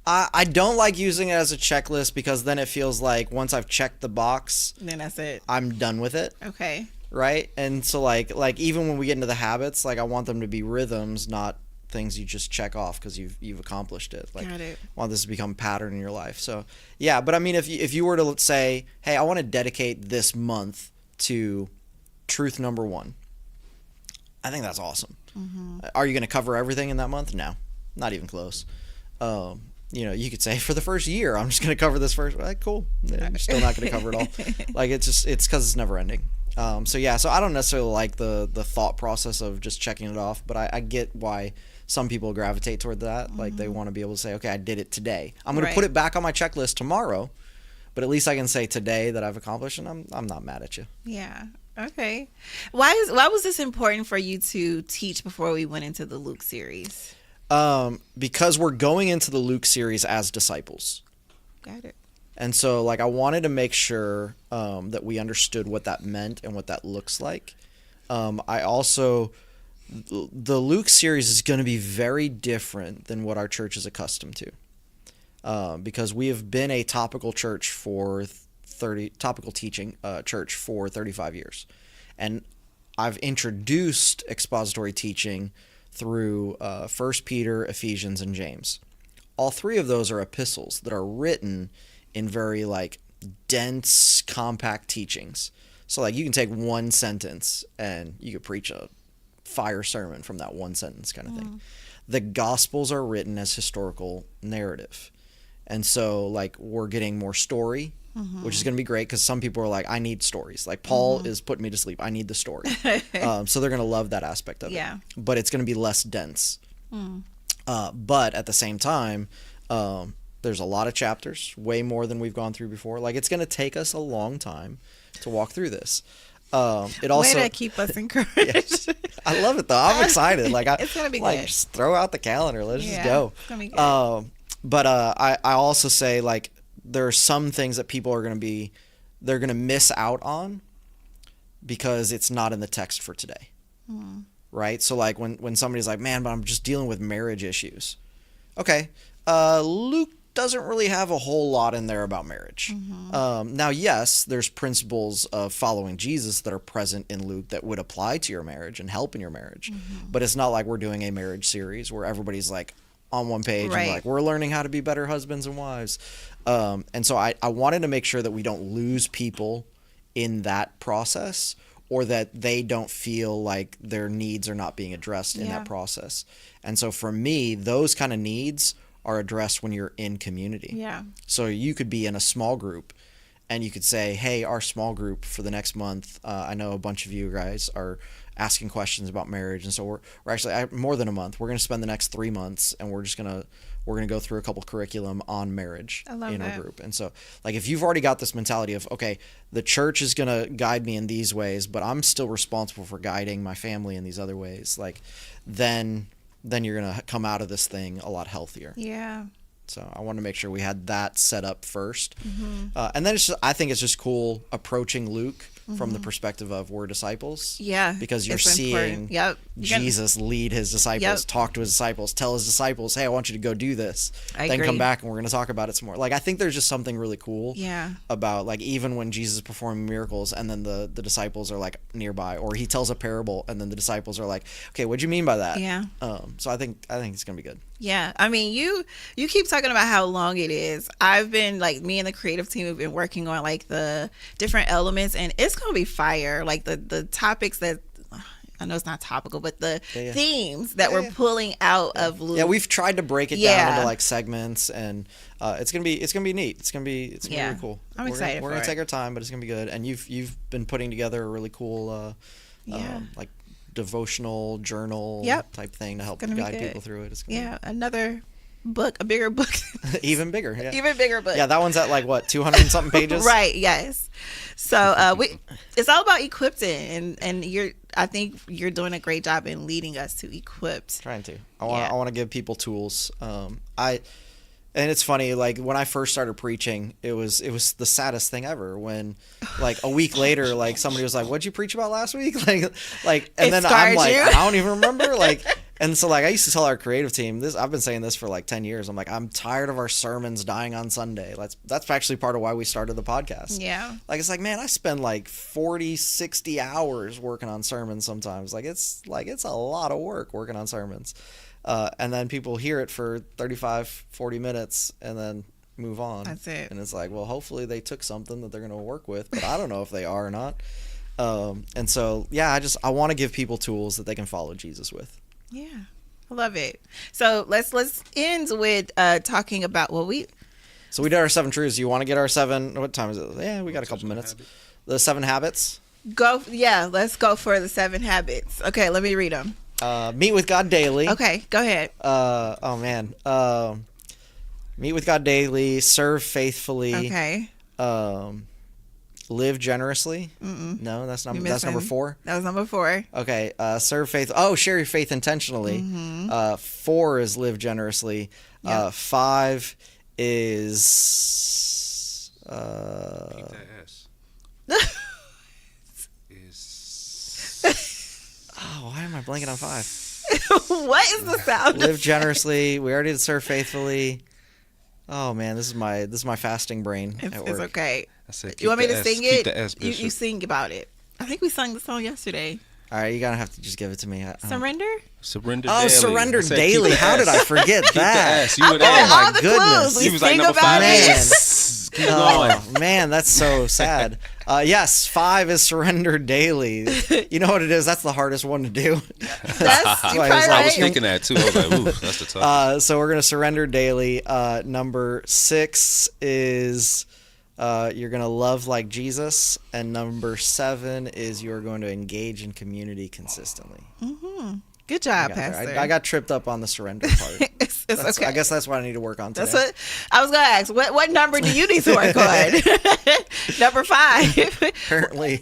I don't like using it as a checklist, because then it feels like once I've checked the box, then that's it. I'm done with it. Okay. Right? And so like even when we get into the habits, like I want them to be rhythms, not things you just check off because you've accomplished it. Like, got it. I want this to become a pattern in your life. So yeah, but I mean, if you were to say, hey, I want to dedicate this month to truth number 1, I think that's awesome. Are you going to cover everything in that month? No, not even close. You could say for the first year, I'm just going to cover this first. Like, cool. I'm still not going to cover it all. Like, it's because it's never ending. So I don't necessarily like the thought process of just checking it off, but I get why some people gravitate toward that. Like, they want to be able to say, okay, I did it today. I'm going to put it back on my checklist tomorrow, but at least I can say today that I've accomplished, and I'm not mad at you. Yeah. Okay. Why was this important for you to teach before we went into the Luke series? Because we're going into the Luke series as disciples. Got it. And so, like, I wanted to make sure that we understood what that meant and what that looks like. I also, the Luke series is going to be very different than what our church is accustomed to, because we have been a topical church for topical teaching church for 35 years, and I've introduced expository teaching through 1 Peter, Ephesians, and James. All three of those are epistles that are written in very like dense, compact teachings. So like you can take one sentence and you could preach a fire sermon from that one sentence kind of thing. The Gospels are written as historical narrative. And so like we're getting more story, which is going to be great because some people are like, I need stories. Like Paul is putting me to sleep. I need the story. So they're going to love that aspect of it. But it's going to be less dense. But at the same time, there's a lot of chapters, way more than we've gone through before. Like it's going to take us a long time to walk through this. It also way to keep us encouraged. Yeah. I love it though. I'm excited. Like it's gonna be good. Just throw out the calendar. Let's just go. It's gonna be good. But I also say like there are some things that people are they're gonna miss out on because it's not in the text for today. Right? So like when somebody's like, man, but I'm just dealing with marriage issues. Okay. Luke doesn't really have a whole lot in there about marriage. Now, yes, there's principles of following Jesus that are present in Luke that would apply to your marriage and help in your marriage. But it's not like we're doing a marriage series where everybody's like on one page and like we're learning how to be better husbands and wives. And so I wanted to make sure that we don't lose people in that process, or that they don't feel like their needs are not being addressed in that process. And so for me, those kind of needs are addressed when you're in community. So you could be in a small group and you could say, hey, our small group for the next month, I know a bunch of you guys are asking questions about marriage. And so we're actually more than a month. We're going to spend the next 3 months and we're going to go through a couple curriculum on marriage in our group. And so like, if you've already got this mentality of, okay, the church is going to guide me in these ways, but I'm still responsible for guiding my family in these other ways, like then you're going to come out of this thing a lot healthier. So I wanted to make sure we had that set up first. And then I think it's just cool approaching Luke from the perspective of we're disciples. Because you're seeing Jesus lead his disciples, talk to his disciples, tell his disciples, hey, I want you to go do this. Then come back and we're going to talk about it some more. Like, I think there's just something really cool about, like, even when Jesus is performing miracles and then the disciples are, like, nearby, or he tells a parable and then the disciples are like, okay, what'd you mean by that? So I think it's going to be good. I mean, you keep talking about how long it is. I've been, like, me and the creative team have been working on, like, the different elements, and it's going to be fire. Like, the topics that, I know it's not topical, but the themes that we're pulling out of Luke. We've tried to break it down into, like, segments, and it's gonna be neat. It's gonna be really cool. I'm excited. We're gonna take our time, but it's gonna be good. And you've been putting together a really cool, like, devotional journal type thing to help guide people through it. It's gonna be another book, a bigger book. Even bigger. Even bigger book. That one's at like what, 200 and something pages? Right, yes. So it's all about equipping, and I think you're doing a great job in leading us to equipped. Trying to. I want to give people tools. And it's funny, like when I first started preaching, it was the saddest thing ever when, like, a week later, like somebody was like, "What'd you preach about last week?" like, and then I'm like, I don't even remember. Like, and so like I used to tell our creative team this. I've been saying this for like 10 years. I'm like, I'm tired of our sermons dying on Sunday. That's actually part of why we started the podcast. Like, it's like, man, I spend like 40, 60 hours working on sermons sometimes. It's a lot of work working on sermons. And then people hear it for 35, 40 minutes and then move on. That's it. And it's like, well, hopefully they took something that they're going to work with, but I don't know if they are or not. And so, I want to give people tools that they can follow Jesus with. I love it. So let's end with talking about So we did our 7 truths. You want to get our 7? What time is it? Yeah, we got a couple minutes. The 7 habits. Let's go for the 7 habits. Okay, let me read them. Meet with God daily. Okay, go ahead. Meet with God daily. Serve faithfully. Okay. live generously. No, that's number 4. That was number 4. Okay, serve faith. Share your faith intentionally. 4 is live generously. Yep. 5 is Keep that S. why am I blanking on 5? What is the sound? Live generously. We already did serve faithfully. Oh man, this is my fasting brain at work. It's okay. I said, You want me to sing it? Keep the S, Bishop. You sing about it. I think we sang the song yesterday. All right, you gotta have to just give it to me. Surrender? Surrender Oh, daily. surrender I said, daily. keep the How S. did I forget Keep that? the S. You would Oh add. my all the goodness. clues. He We was like sing number about 5. it. Yes. Keep going. Oh man, that's so sad. Yes, 5 is surrender daily. You know what it is? That's the hardest one to do. That's why you're I was probably like, I was right. thinking that too. I was like, ooh, that's the tough. So we're gonna surrender daily. Number 6 is you're gonna love like Jesus, and number 7 is you're going to engage in community consistently. Good job, I got there. Pastor. I got tripped up on the surrender part. it's That's- okay. I guess that's what I need to work on today. That's what I was going to ask. What number do you need to work on? Number 5. Apparently,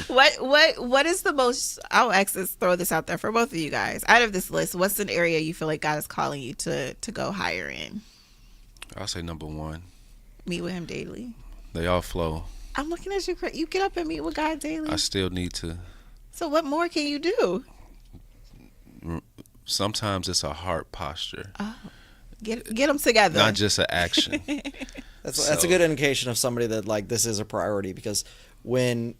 What is the most? I'll throw this out there for both of you guys. Out of this list, what's an area you feel like God is calling you to go higher in? I'll say number 1. Meet with Him daily. They all flow. I'm looking at you. You get up and meet with God daily. I still need to. So what more can you do? Sometimes it's a heart posture, Get them together. not just an action. that's a good indication of somebody that like this is a priority, because when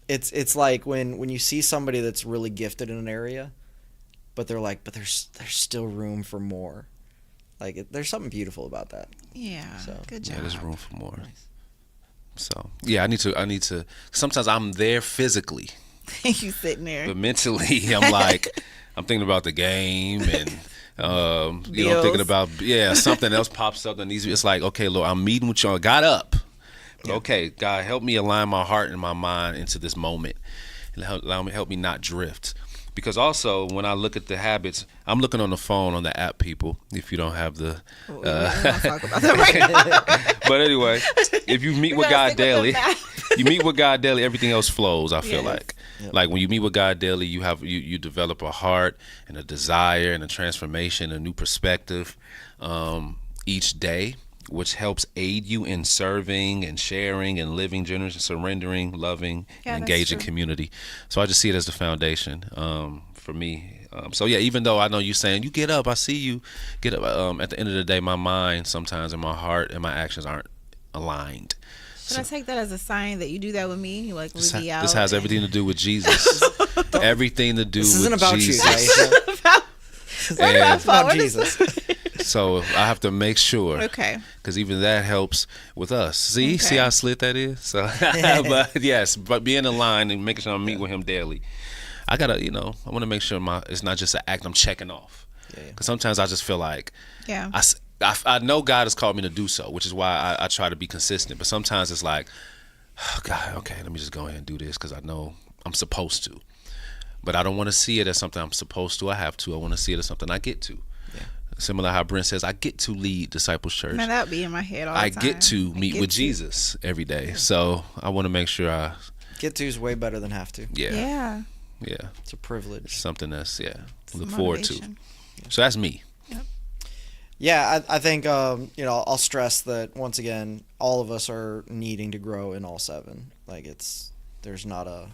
it's like when you see somebody that's really gifted in an area, but they're like, but there's still room for more. Like there's something beautiful about that. Yeah. So, Good job. Yeah, there's room for more. Nice. So yeah, I need to. Sometimes I'm there physically, You sitting there. but mentally I'm like, I'm thinking about the game and I'm thinking about something else pops up that needs. It's like, okay, Lord, I'm meeting with you. I got up. But okay, God, help me align my heart and my mind into this moment, and help me not drift. Because also, when I look at the habits, I'm looking on the phone on the app, people. If you don't have the, We don't talk about that right now. but anyway, if you meet with God daily, you meet with God daily, everything else flows. I feel Yes. like when you meet with God daily, you develop a heart and a desire and a transformation, a new perspective each day, which helps aid you in serving and sharing and living generously, surrendering, loving, Yeah, and that's engaging true. community. So I just see it as the foundation for me. So yeah, even though I know you saying you get up, I see you get up. At the end of the day, my mind sometimes and my heart and my actions aren't aligned. Should I take that as a sign that you do that with me? You like This, leave me out. this has everything to do with Jesus. Everything to do This with isn't about Jesus. you, Ti'heasha. And It's about Jesus. so I have to make sure. Okay. Because even that helps with us. See Okay. how slit that is? So, but yes, but being in line and making sure I meet with him daily. I gotta, I want to make sure it's not just an act I'm checking off. Because sometimes I just feel like, Yeah. I know God has called me to do so, which is why I try to be consistent. But sometimes it's like, oh, God, okay, let me just go ahead and do this because I know I'm supposed to. But I don't want to see it as something I'm supposed to. I have to. I want to see it as something I get to. Yeah. Similar how Brent says, I get to lead Disciples Church. Man, that would be in my head all the I time. get to meet with Jesus every day. So I want to make sure I, Get to is way better than have to. yeah. It's a privilege. Something that's, It's look a forward to. motivation. So that's me. Yeah, I think I'll stress that once again, all of us are needing to grow in all 7. Like there's not a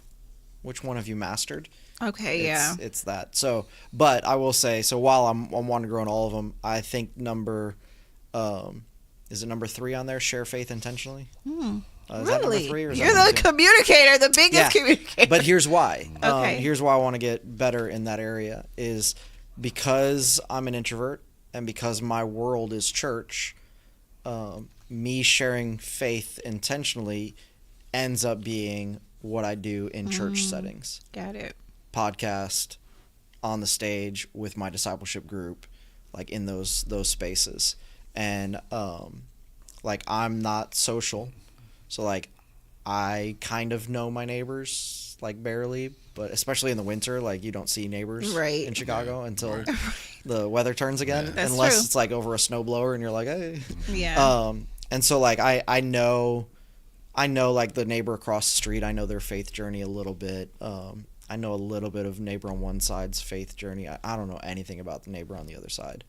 which one have you mastered? Okay, It's that. So, but I will say, so while I'm wanting to grow in all of them, I think is it number 3 on there? Share faith intentionally. Is that number Really? 3 or is You're that number the 2? communicator, the biggest communicator. But here's why. Okay. Here's why I want to get better in that area is because I'm an introvert and because my world is church. Me sharing faith intentionally ends up being what I do in church settings. Got it. Podcast, on the stage with my discipleship group, like in those spaces. And like I'm not social. So like I kind of know my neighbors like barely, but especially in the winter, like you don't see neighbors in Chicago until the weather turns again, That's unless true. it's like over a snowblower and you're like, hey. Yeah. And so like I know I know like the neighbor across the street, I know their faith journey a little bit. I know a little bit of neighbor on one side's faith journey. I don't know anything about the neighbor on the other side.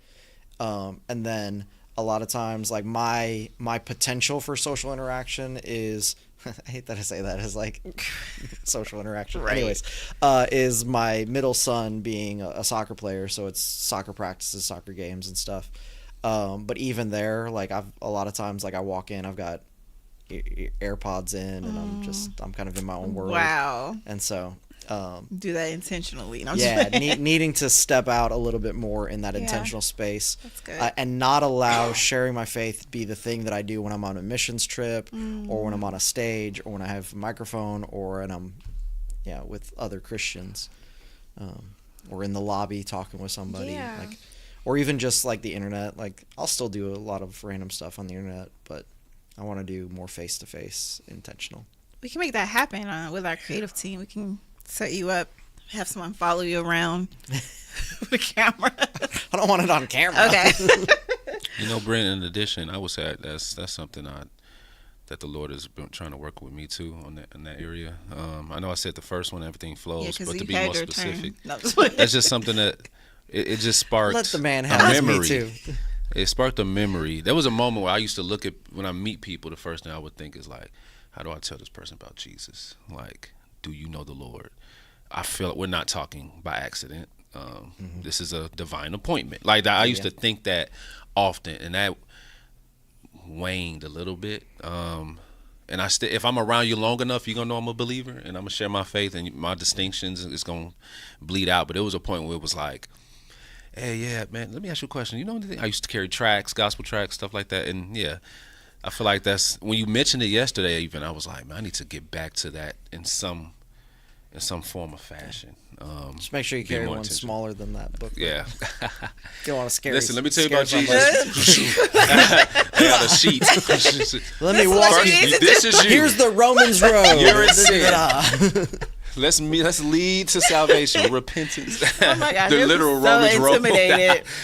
And then a lot of times, like my potential for social interaction is, I hate that I say that as like social interaction. Right. Anyways, is my middle son being a soccer player, so it's soccer practices, soccer games, and stuff. But even there, like a lot of times, like I walk in, I've got AirPods in, and I'm kind of in my own world. Wow. And so. Do that intentionally. No, Needing to step out a little bit more in that intentional space. That's good. And not allow sharing my faith be the thing that I do when I'm on a missions trip or when I'm on a stage or when I have a microphone or when I'm with other Christians or in the lobby talking with somebody like, or even just like the internet. Like I'll still do a lot of random stuff on the internet, but I want to do more face-to-face intentional. We can make that happen with our creative team. We can set you up, have someone follow you around with a camera. I don't want it on camera. Okay. Brent, in addition, I would say that's something that the Lord has been trying to work with me too in that area. I know I said the first one, everything flows, but to be more specific, that's just something that it just sparked. Let the man have a memory. Me too. It sparked a memory. There was a moment where I used to look at, when I meet people, the first thing I would think is like, how do I tell this person about Jesus? Like, do you know the Lord? I feel like we're not talking by accident. This is a divine appointment. Like that, I used to think that often, and that waned a little bit. And if I'm around you long enough, you're gonna know I'm a believer, and I'm gonna share my faith, and my distinctions is gonna bleed out. But it was a point where it was like, hey, yeah, man, let me ask you a question. You know anything? I used to carry tracts, gospel tracts, stuff like that, and I feel like that's, when you mentioned it yesterday even, I was like, man, I need to get back to that in some form of fashion. Just make sure you carry one smaller than that book. Yeah. You don't want to scare. Listen, let me tell you about Jesus. They got a sheet. Let me walk you. This is you. Here's the Romans road. You're in sin. Let's lead to salvation, repentance. Oh my God, the literal Romans road.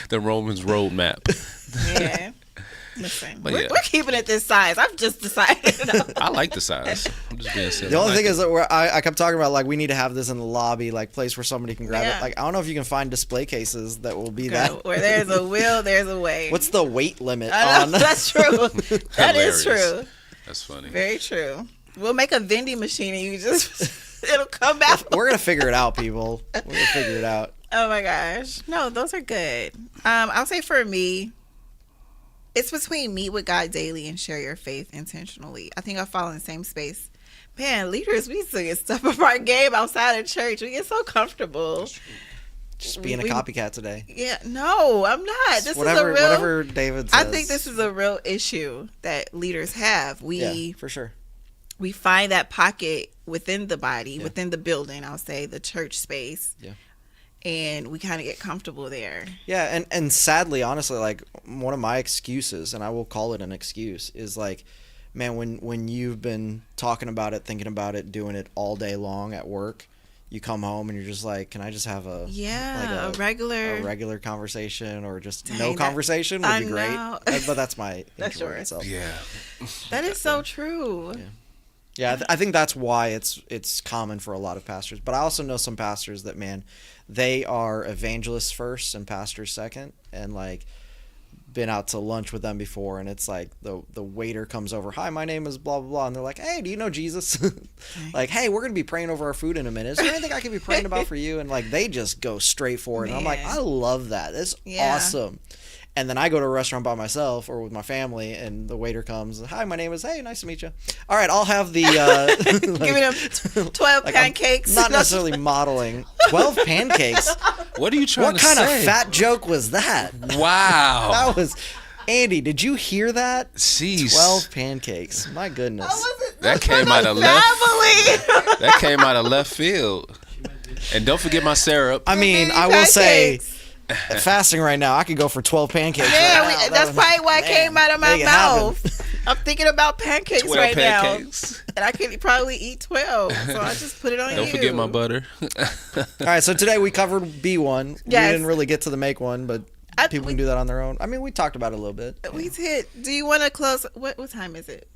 The Romans roadmap. Yeah. Listen, we're keeping it this size. I've just decided. I like the size. I'm just being silly. The only thing is that I kept talking about, like, we need to have this in the lobby, like, place where somebody can grab it. Like, I don't know if you can find display cases that will be that. Where there's a will, there's a way. What's the weight limit on? That's true. That is true. That's funny. Very true. We'll make a vending machine and you just, it'll come back. We're going to figure it out, people. We're going to figure it out. Oh my gosh. No, those are good. I'll say for me, it's between meet with God daily and share your faith intentionally. I think I fall in the same space. Man, leaders, we used to get stuff up our game outside of church. We get so comfortable. Just being a copycat today. Yeah, no, I'm not. This whatever, is a real. Whatever David says. I think this is a real issue that leaders have. Yeah, for sure. We find that pocket within the body, within the building. I'll say the church space. Yeah. And we kind of get comfortable there. Yeah, and sadly, honestly, like, one of my excuses, and I will call it an excuse, is like, man, when you've been talking about it, thinking about it, doing it all day long at work, you come home and you're just like, can I just have a regular conversation, or just conversation would be great. But that's my introvert itself. Yeah, that is so true. Yeah, I think that's why it's common for a lot of pastors. But I also know some pastors that, man, they are evangelists first and pastors second, and like been out to lunch with them before, and it's like the waiter comes over, hi, my name is blah blah blah, and they're like, hey, do you know Jesus? Like, hey, we're gonna be praying over our food in a minute. Is there anything I can be praying about for you? And like they just go straight for it. And I'm like, I love that. That's awesome. And then I go to a restaurant by myself or with my family, and the waiter comes, hi, my name is, hey, nice to meet you. All right, I'll have the... giving them 12 pancakes. Not necessarily modeling. 12 pancakes? What are you trying to say? What kind of fat joke was that? Wow. That was... Andy, did you hear that? Jeez. 12 pancakes. My goodness. That came out of left. That came out of left field. And don't forget my syrup. I mean, I will say... fasting right now, I could go for 12 pancakes. Yeah, right that's probably why it came out of my mouth. I'm thinking about pancakes right now, and I could probably eat 12. So I just put it on you. Don't forget my butter. All right, so today we covered B1. Yes. We didn't really get to the make one, but people can do that on their own. I mean, we talked about it a little bit. We did. Do you want to close? What time is it?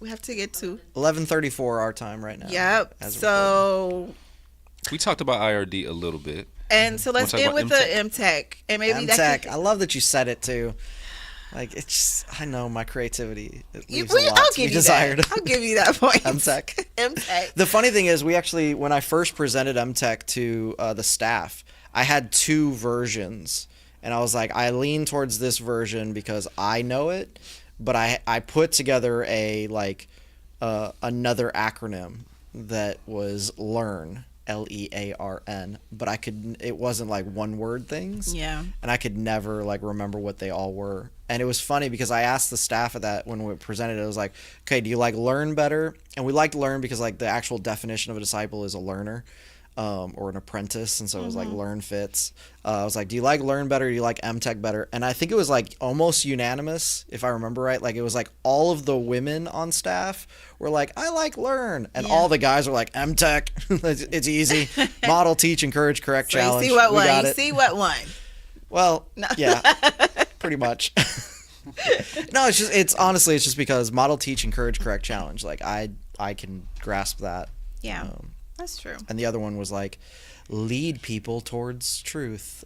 We have to get to 11:34 our time right now. Yep. So we talked about IRD a little bit. And so let's end with the MTech. And maybe MTech. I love that you said it too. Like, it's just, I know my creativity. It leaves a lot to be desired. I'll give you that point. MTech. MTech. The funny thing is, we actually, when I first presented MTech to the staff, I had 2 versions. And I was like, I lean towards this version because I know it. But I put together another acronym that was LEARN. LEARN, but it wasn't like one word things. Yeah. And I could never like remember what they all were. And it was funny because I asked the staff of that when we presented it, I was like, okay, do you like learn better? And we liked learn because like the actual definition of a disciple is a learner. Or an apprentice, and so it was like learn fits. I was like, do you like learn better? Do you like MTech better? And I think it was like almost unanimous, if I remember right. Like it was like all of the women on staff were like, I like learn, and all the guys were like MTech. It's easy. Model, teach, encourage, correct, so challenge. You see what won. You see what won. Well, no. Yeah, pretty much. No, it's honestly just because model, teach, encourage, correct, challenge. Like I can grasp that. Yeah. That's true. And the other one was like, lead people towards truth.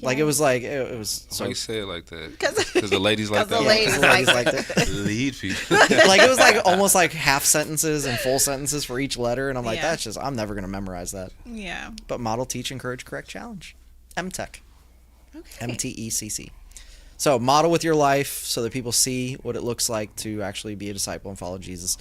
Like it was like it was. So you say it like that? Because the ladies like that. The ladies like that. Lead people. Like it was like almost like half sentences and full sentences for each letter, and I'm like, that's just, I'm never gonna memorize that. Yeah. But model, teach, encourage, correct, challenge. MTech. Okay. MTECC. So model with your life so that people see what it looks like to actually be a disciple and follow Jesus.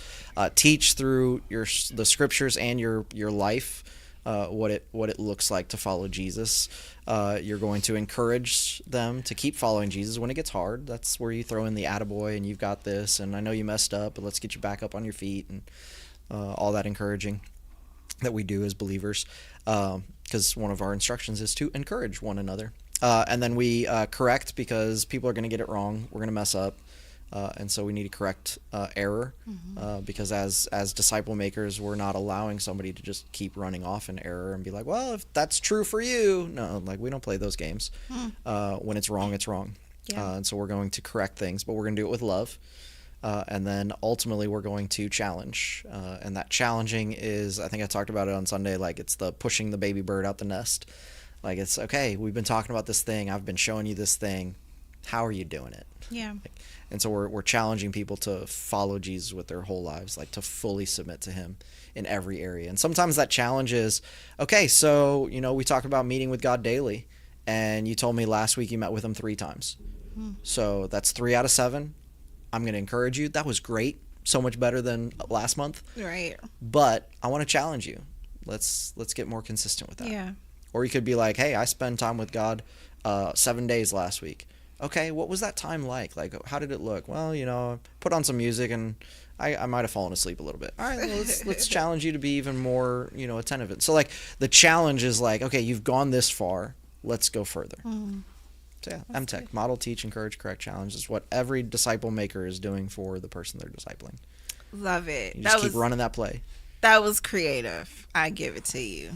Teach through the scriptures and your life what it looks like to follow Jesus. You're going to encourage them to keep following Jesus when it gets hard. That's where you throw in the attaboy and you've got this, and I know you messed up, but let's get you back up on your feet, and all that encouraging that we do as believers, because one of our instructions is to encourage one another. And then we correct because people are going to get it wrong. We're going to mess up. And so we need to correct error because as disciple makers, we're not allowing somebody to just keep running off in error and be like, well, if that's true for you. No, like we don't play those games. When it's wrong, it's wrong. Yeah. And so we're going to correct things, but we're going to do it with love. And then ultimately we're going to challenge. And that challenging is, I think I talked about it on Sunday, like it's the pushing the baby bird out the nest. Like it's, okay, we've been talking about this thing. I've been showing you this thing. How are you doing it? Yeah. And so we're challenging people to follow Jesus with their whole lives, like to fully submit to him in every area. And sometimes that challenge is, okay, so, we talked about meeting with God daily, and you told me last week you met with him 3 times. So that's 3 out of 7. I'm going to encourage you. That was great. So much better than last month. Right. But I want to challenge you. Let's get more consistent with that. Yeah. Or you could be like, hey, I spent time with God 7 days last week. Okay, what was that time like? Like, how did it look? Well, put on some music and I might have fallen asleep a little bit. All right, well, let's challenge you to be even more, attentive. So, like, the challenge is like, okay, you've gone this far. Let's go further. So, yeah, MTech, good. Model, teach, encourage, correct, challenge is what every disciple maker is doing for the person they're discipling. Love it. You just keep running that play. That was creative. I give it to you.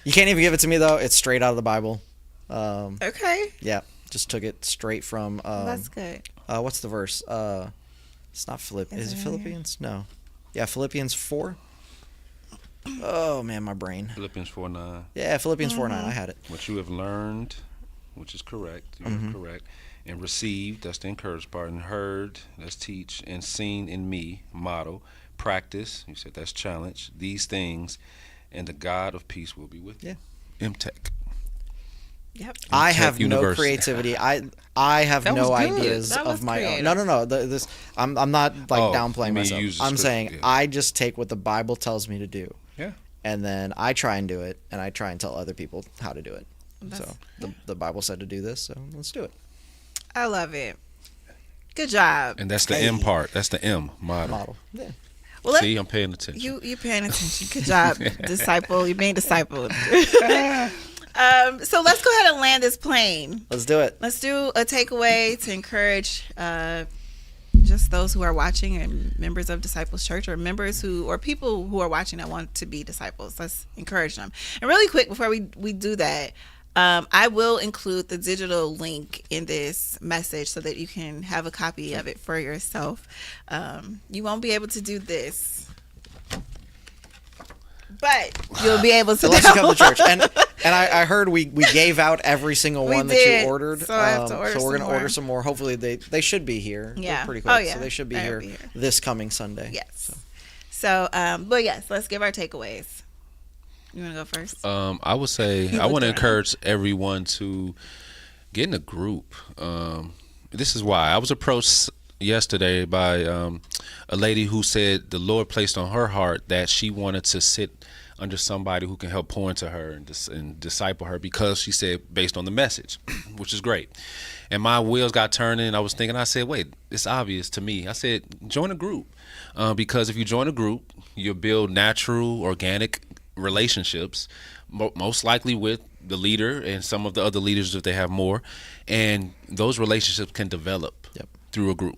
You can't even give it to me, though. It's straight out of the Bible. Okay. Yeah. Just took it straight from. That's good. What's the verse? It's not Philippians. Is it Philippians? No. Yeah, Philippians 4. Oh man, my brain. Philippians 4:9. Yeah, Philippians 4:9. I had it. What you have learned, which is correct. You are correct. And received, that's the encouraged part. And heard, that's teach. And seen in me, model. Practice, you said that's challenge. These things, and the God of peace will be with you. Yeah. MTech. Yep. I have no creativity. I have no ideas of my own. No. I'm not like downplaying myself. I'm saying I just take what the Bible tells me to do. Yeah. And then I try and do it, and I try and tell other people how to do it. The Bible said to do this, so let's do it. I love it. Good job. And that's the M part. That's the M, model. Yeah. Well, see, I'm paying attention. You're paying attention. Good job, disciple. You're being discipled. So let's go ahead and land this plane. Let's do it. Let's do a takeaway to encourage just those who are watching and members of Disciples Church, or people who are watching that want to be disciples. Let's encourage them. And really quick before we do that, I will include the digital link in this message so that you can have a copy of it for yourself. You won't be able to do this, but you'll be able to unless you come to church. And I heard we gave out every single one that you ordered. So I have to order so we're some gonna order some more. Hopefully they should be here. Yeah. They're pretty quick. Oh, yeah. So they should be They'll here, be here this coming Sunday. Yes. So, but yes, let's give our takeaways. You want to go first? I would say I want to encourage everyone to get in a group. This is why I was approached yesterday by a lady who said the Lord placed on her heart that she wanted to sit under somebody who can help pour into her and disciple her, because she said based on the message, which is great. And my wheels got turning. I was thinking, I said, wait, it's obvious to me. I said, join a group, because if you join a group, you'll build natural, organic relationships, most likely with the leader and some of the other leaders if they have more, and those relationships can develop through a group.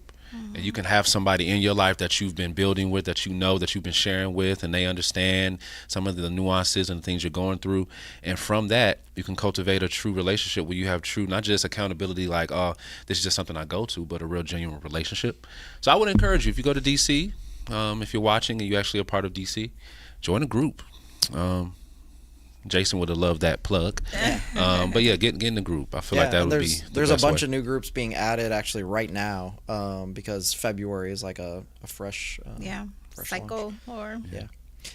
And you can have somebody in your life that you've been building with, that you know, that you've been sharing with, and they understand some of the nuances and the things you're going through. And from that, you can cultivate a true relationship where you have true, not just accountability like, oh, this is just something I go to, but a real genuine relationship. So I would encourage you, if you go to DC, if you're watching and you actually are part of DC, join a group. Jason would have loved that plug. But yeah, get in the group. I feel like that would be there's a bunch of new groups being added actually right now, because February is like a fresh fresh cycle launch.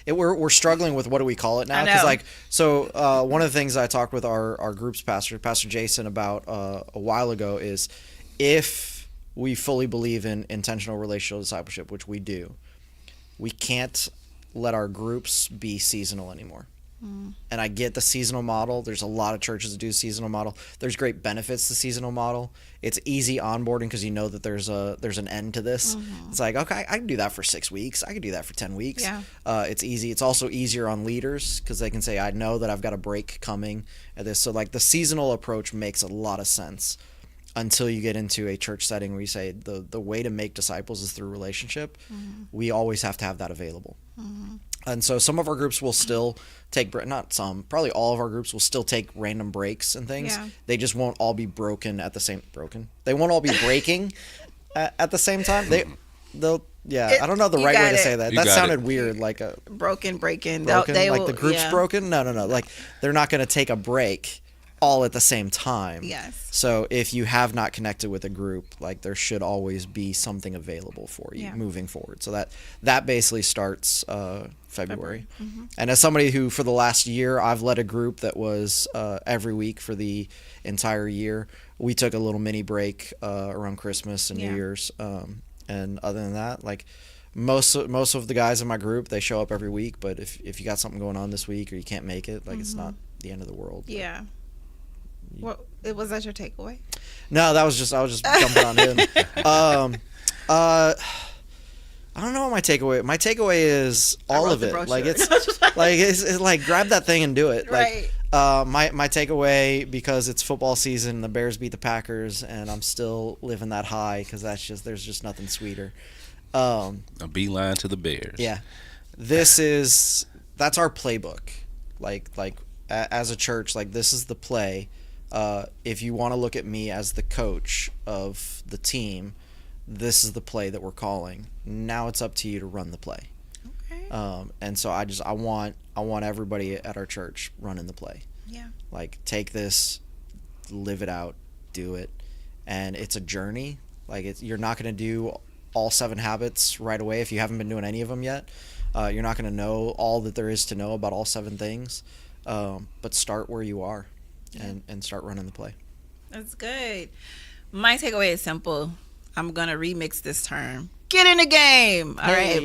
We're struggling with what do we call it now, because one of the things I talked with our group's Pastor Jason about a while ago is, if we fully believe in intentional relational discipleship, which we do, we can't let our groups be seasonal anymore. And I get the seasonal model. There's a lot of churches that do seasonal model. There's great benefits to seasonal model. It's easy onboarding because you know that there's an end to this. It's like, okay, I can do that for 6 weeks. I can do that for 10 weeks. It's easy. It's also easier on leaders because they can say, I know that I've got a break coming at this. So like the seasonal approach makes a lot of sense until you get into a church setting where you say the way to make disciples is through relationship. We always have to have that available. And so some of our groups will still take, not some, probably all of our groups will still take random breaks and things. They just won't all be broken at the same, They won't all be breaking at the same time. They'll I don't know the right way to say that. That sounded weird, like a breaking. They like the group's broken? No. Like they're not going to take a break all at the same time. Yes. So if you have not connected with a group, like there should always be something available for you moving forward. So that basically starts February. And as somebody who for the last year I've led a group that was every week for the entire year, we took a little mini break around Christmas and New Year's. And other than that, like most of the guys in my group, they show up every week. But if you got something going on this week or you can't make it, like it's not the end of the world. Yeah. What was that your takeaway? No, I was just jumping on in. I don't know what my takeaway. My takeaway is all of it. Like it's like grab that thing and do it. Right. Like my takeaway, because it's football season, the Bears beat the Packers, and I'm still living that high because there's just nothing sweeter. A beeline to the Bears. Yeah, that's our playbook. Like as a church, like this is the play. If you want to look at me as the coach of the team, this is the play that we're calling. Now it's up to you to run the play. Okay. And so I want everybody at our church running the play. Yeah. Like take this, live it out, do it, and it's a journey. Like you're not going to do all 7 habits right away if you haven't been doing any of them yet. You're not going to know all that there is to know about all 7 things. But start where you are. And start running the play. That's good. My takeaway is simple. I'm going to remix this term. Get in the game. All right.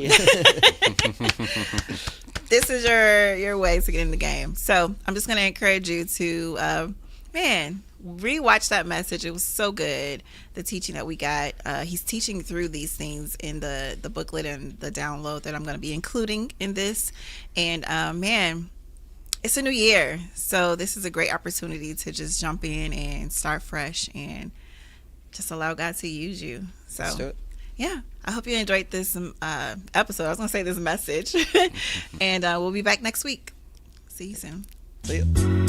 This is your way to get in the game. So I'm just going to encourage you to, rewatch that message. It was so good. The teaching that we got. He's teaching through these things in the booklet and the download that I'm going to be including in this. And it's a new year, so this is a great opportunity to just jump in and start fresh and just allow God to use you. So, let's do it. Yeah, I hope you enjoyed this episode. I was going to say this message. And we'll be back next week. See you soon. See you.